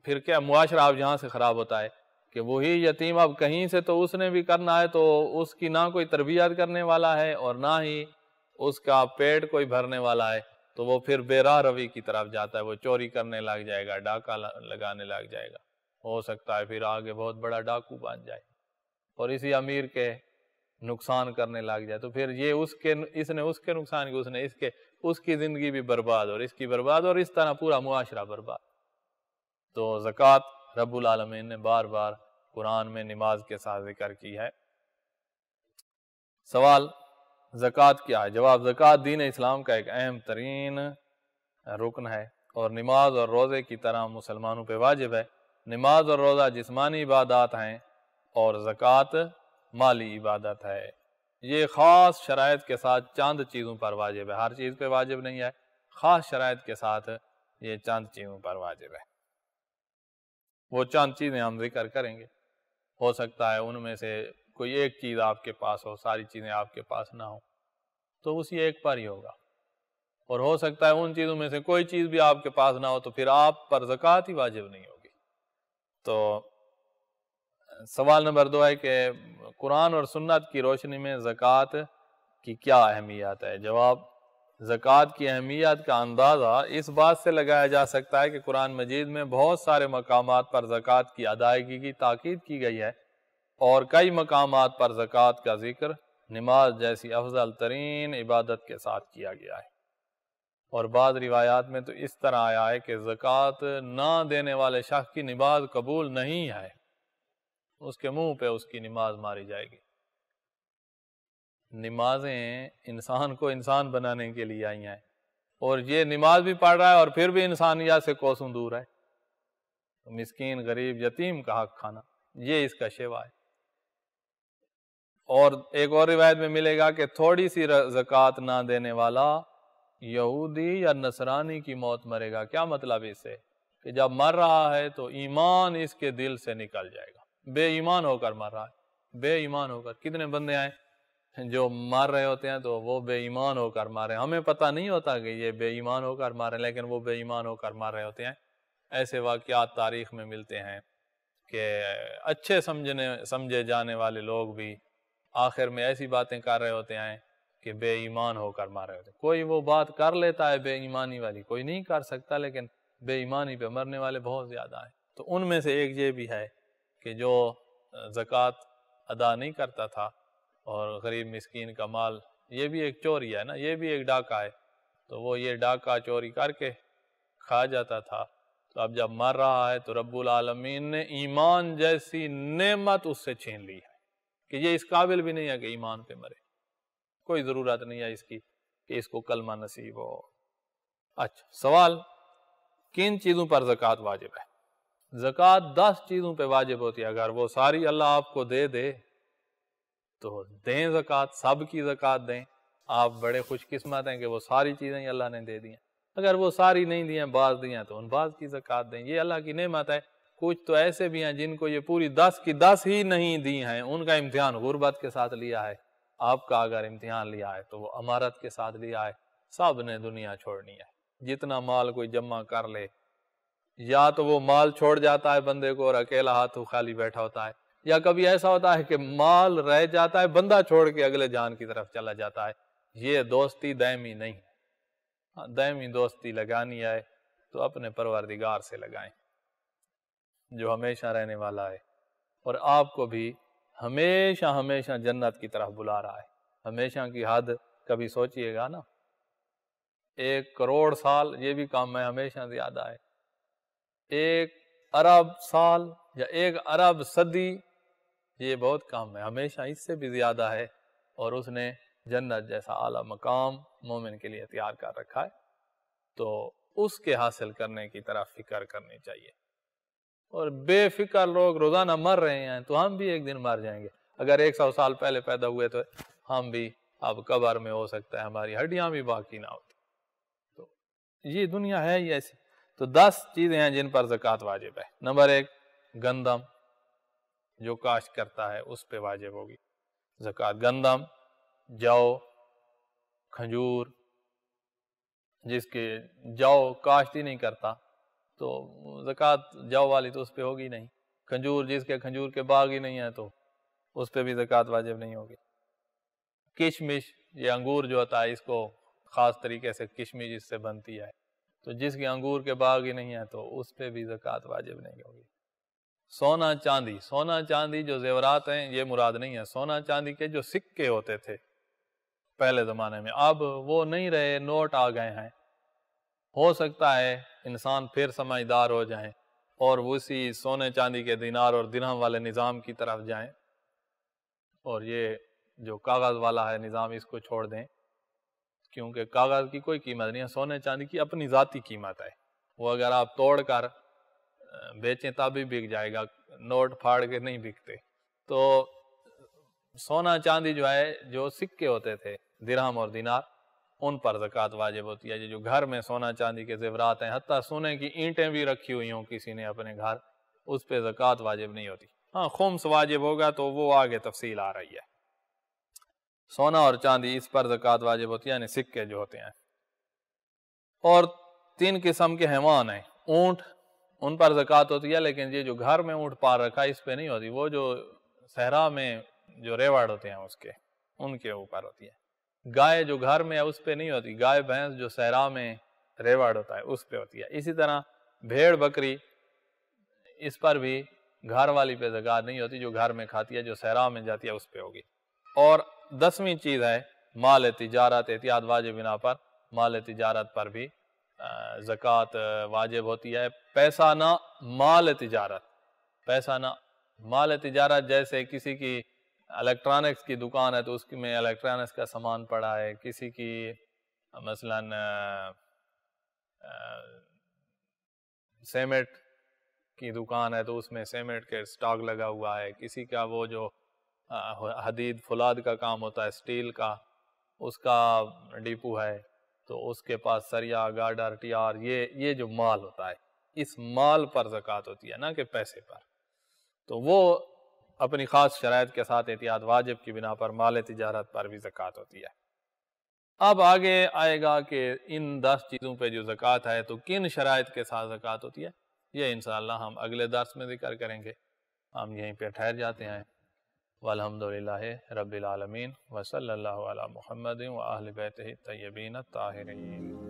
پھر کیا معاشرہ اب یہاں سے خراب ہوتا ہے کہ وہی یتیم اب کہیں سے تو اس نے بھی کرنا ہے، تو اس کی نہ کوئی تربیت کرنے والا ہے اور نہ ہی اس کا پیٹ کوئی بھرنے والا ہے، تو وہ پھر بے راہ روی کی طرف جاتا ہے، وہ چوری کرنے لگ جائے گا، ڈاکہ لگانے لگ جائے گا، ہو سکتا ہے پھر آگے بہت بڑا ڈاکو بن جائے اور اسی امیر کے نقصان کرنے لگ جائے، تو پھر یہ اس نے اس کے نقصان کی، اس نے اس کی زندگی بھی برباد اور اس کی برباد، اور اس طرح پورا معاشرہ برباد۔ تو زکوٰۃ رب العالمین نے بار بار قرآن میں نماز کے ساتھ ذکر کی ہے۔ سوال زکوٰۃ کیا ہے؟ جواب، زکوٰۃ دین اسلام کا ایک اہم ترین رکن ہے اور نماز اور روزے کی طرح مسلمانوں پہ واجب ہے۔ نماز اور روزہ جسمانی عبادات ہیں اور زکوٰۃ مالی عبادت ہے۔ یہ خاص شرائط کے ساتھ چند چیزوں پر واجب ہے، ہر چیز پہ واجب نہیں ہے، خاص شرائط کے ساتھ یہ چند چیزوں پر واجب ہے۔ وہ چند چیزیں ہم ذکر کریں گے، ہو سکتا ہے ان میں سے کوئی ایک چیز آپ کے پاس ہو، ساری چیزیں آپ کے پاس نہ ہوں، تو اسی ایک پر ہی ہوگا، اور ہو سکتا ہے ان چیزوں میں سے کوئی چیز بھی آپ کے پاس نہ ہو تو پھر آپ پر زکوٰۃ ہی واجب نہیں ہوگی۔ تو سوال نمبر 2 ہے کہ قرآن اور سنت کی روشنی میں زکوٰۃ کی کیا اہمیت ہے؟ جواب، زکوٰۃ کی اہمیت کا اندازہ اس بات سے لگایا جا سکتا ہے کہ قرآن مجید میں بہت سارے مقامات پر زکوٰۃ کی ادائیگی کی تاکید کی گئی ہے، اور کئی مقامات پر زکوٰۃ کا ذکر نماز جیسی افضل ترین عبادت کے ساتھ کیا گیا ہے، اور بعض روایات میں تو اس طرح آیا ہے کہ زکوٰۃ نہ دینے والے شخص کی نماز قبول نہیں ہے، اس کے منہ پہ اس کی نماز ماری جائے گی۔ نمازیں انسان کو انسان بنانے کے لیے آئی ہیں، اور یہ نماز بھی پڑھ رہا ہے اور پھر بھی انسانیت سے کوسوں دور ہے۔ مسکین، غریب، یتیم کا حق کھانا، یہ اس کا شیوا ہے۔ اور ایک اور روایت میں ملے گا کہ تھوڑی سی زکوٰۃ نہ دینے والا یہودی یا نصرانی کی موت مرے گا۔ کیا مطلب اس سے؟ کہ جب مر رہا ہے تو ایمان اس کے دل سے نکل جائے گا، بے ایمان ہو کر مر رہا ہے، بے ایمان ہو کر۔ کتنے بندے آئے جو مر رہے ہوتے ہیں تو وہ بے ایمان ہو کر مارے، ہمیں پتہ نہیں ہوتا کہ یہ بے ایمان ہو کر مارے، لیکن وہ بے ایمان ہو کر مار رہے ہوتے ہیں۔ ایسے واقعات تاریخ میں ملتے ہیں کہ اچھے سمجھے جانے والے لوگ بھی آخر میں ایسی باتیں کر رہے ہوتے ہیں کہ بے ایمان ہو کر مار رہے ہوتے ہیں۔ کوئی وہ بات کر لیتا ہے بے ایمانی والی، کوئی نہیں کر سکتا، لیکن بے ایمانی پہ مرنے والے بہت زیادہ ہیں۔ تو ان میں سے ایک یہ بھی ہے کہ جو زکوٰۃ ادا نہیں کرتا تھا اور غریب مسکین کا مال، یہ بھی ایک چوری ہے نا، یہ بھی ایک ڈاکہ ہے، تو وہ یہ ڈاکہ چوری کر کے کھا جاتا تھا۔ تو اب جب مر رہا ہے تو رب العالمین نے ایمان جیسی نعمت اس سے چھین لی ہے کہ یہ اس قابل بھی نہیں ہے کہ ایمان پہ مرے، کوئی ضرورت نہیں ہے اس کی کہ اس کو کلمہ نصیب ہو۔ اچھا، سوال، کن چیزوں پر زکوٰۃ واجب ہے؟ زکوٰۃ 10 چیزوں پہ واجب ہوتی ہے، اگر وہ ساری اللہ آپ کو دے دے تو دیں زکوٰۃ، سب کی زکوٰۃ دیں۔ آپ بڑے خوش قسمت ہیں کہ وہ ساری چیزیں اللہ نے دے دی ہیں۔ اگر وہ ساری نہیں دی ہیں، بعض دی ہیں، تو ان بعض کی زکوٰۃ دیں، یہ اللہ کی نعمت ہے۔ کچھ تو ایسے بھی ہیں جن کو یہ پوری 10 کی 10 ہی نہیں دی ہیں، ان کا امتحان غربت کے ساتھ لیا ہے۔ آپ کا اگر امتحان لیا ہے تو وہ امارت کے ساتھ لیا ہے۔ سب نے دنیا چھوڑنی ہے، جتنا مال کوئی جمع کر لے، یا تو وہ مال چھوڑ جاتا ہے بندے کو اور اکیلا ہاتھوں خالی بیٹھا ہوتا ہے، یا کبھی ایسا ہوتا ہے کہ مال رہ جاتا ہے، بندہ چھوڑ کے اگلے جان کی طرف چلا جاتا ہے۔ یہ دوستی دائمی نہیں ہے۔ دائمی دوستی لگانی ہے تو اپنے پروردگار سے لگائیں جو ہمیشہ رہنے والا ہے، اور آپ کو بھی ہمیشہ ہمیشہ جنت کی طرف بلا رہا ہے۔ ہمیشہ کی حد کبھی سوچئے گا نا، 1 کروڑ سال یہ بھی کام ہے، ہمیشہ زیادہ ہے۔ 1 ارب سال یا 1 ارب صدی یہ بہت کم ہے، ہمیشہ اس سے بھی زیادہ ہے، اور اس نے جنت جیسا اعلیٰ مقام مومن کے لیے تیار کر رکھا ہے، تو اس کے حاصل کرنے کی طرف فکر کرنی چاہیے۔ اور بے فکر لوگ روزانہ مر رہے ہیں، تو ہم بھی ایک دن مر جائیں گے۔ اگر 100 سال پہلے پیدا ہوئے تو ہم بھی اب قبر میں ہو سکتا ہے ہماری ہڈیاں بھی باقی نہ ہوتی۔ تو یہ دنیا ہے ہی ایسی۔ تو 10 چیزیں ہیں جن پر زکوٰۃ واجب ہے۔ نمبر 1، گندم، جو کاشت کرتا ہے اس پہ واجب ہوگی زکوٰۃ۔ گندم، جو، کھجور، جس کے جو کاشت ہی نہیں کرتا تو زکوٰۃ جو والی تو اس پہ ہوگی نہیں۔ کھجور جس کے کھجور کے باغ ہی نہیں ہے تو اس پہ بھی زکوٰۃ واجب نہیں ہوگی۔ کشمش، یہ انگور جو ہوتا ہے اس کو خاص طریقے سے کشمش اس سے بنتی ہے، تو جس کے انگور کے باغ ہی نہیں ہے تو اس پہ بھی زکوٰۃ واجب نہیں ہوگی۔ سونا چاندی، سونا چاندی جو زیورات ہیں یہ مراد نہیں ہے، سونا چاندی کے جو سکے ہوتے تھے پہلے زمانے میں، اب وہ نہیں رہے، نوٹ آ گئے ہیں۔ ہو سکتا ہے انسان پھر سمجھدار ہو جائیں اور اسی سونے چاندی کے دینار اور درہم والے نظام کی طرف جائیں اور یہ جو کاغذ والا ہے نظام اس کو چھوڑ دیں، کیونکہ کاغذ کی کوئی قیمت نہیں ہے، سونے چاندی کی اپنی ذاتی قیمت ہے، وہ اگر آپ توڑ کر بیچیں تب بھی بک جائے گا، نوٹ پھاڑ کے نہیں بکتے۔ تو سونا چاندی جو ہے، جو سکے ہوتے تھے درہم اور دینار، ان پر زکوٰۃ واجب ہوتی ہے۔ جو گھر میں سونا چاندی کے زیورات ہیں، حتیٰ سونے کی اینٹیں بھی رکھی ہوئی ہوں کسی نے اپنے گھر، اس پہ زکوٰۃ واجب نہیں ہوتی۔ ہاں خمس واجب ہوگا تو وہ آگے تفصیل آ رہی ہے۔ سونا اور چاندی اس پر زکوٰۃ واجب ہوتی ہے، یعنی سکے جو ہوتے ہیں۔ اور 3 قسم کے حیوان ہیں، اونٹ، ان پر زکوٰۃ ہوتی ہے، لیکن یہ جو گھر میں اونٹ پال رکھا ہے اس پہ نہیں ہوتی، وہ جو صحرا میں جو ریوڑ ہوتے ہیں اس کے، ان کے اوپر ہوتی ہے۔ گائے جو گھر میں ہے اس پہ نہیں ہوتی، گائے بھینس جو صحرا میں ریوڑ ہوتا ہے اس پہ ہوتی ہے۔ اسی طرح بھیڑ بکری، اس پر بھی گھر والی پہ زکوٰۃ نہیں ہوتی، جو گھر میں کھاتی ہے، جو صحرا میں جاتی ہے اس پہ ہوگی۔ اور 10ویں چیز ہے مال تجارت، احتیاط واجب بنا پر مال تجارت پر بھی زکوٰۃ واجب ہوتی ہے۔ پیسہ نہ مال تجارت، پیسہ نہ مال تجارت، جیسے کسی کی الیکٹرانکس کی دکان ہے تو اس میں الیکٹرانکس کا سامان پڑا ہے، کسی کی مثلاً سیمنٹ کی دکان ہے تو اس میں سیمنٹ کے سٹاک لگا ہوا ہے، کسی کا وہ جو حدید فولاد کا کام ہوتا ہے، سٹیل کا، اس کا ڈیپو ہے تو اس کے پاس سریا، گارڈر، ٹیار، یہ جو مال ہوتا ہے اس مال پر زکوٰۃ ہوتی ہے، نہ کہ پیسے پر۔ تو وہ اپنی خاص شرائط کے ساتھ احتیاط واجب کی بنا پر مال تجارت پر بھی زکوٰۃ ہوتی ہے۔ اب آگے آئے گا کہ ان 10 چیزوں پہ جو زکوٰۃ ہے تو کن شرائط کے ساتھ زکوٰۃ ہوتی ہے، یہ انشاءاللہ ہم اگلے درس میں ذکر کریں گے۔ ہم یہیں پہ ٹھہر جاتے ہیں۔ والحمدللہ رب العالمین، وصلی اللہ علی محمد وآل بیتہ الطیبین الطاہرین۔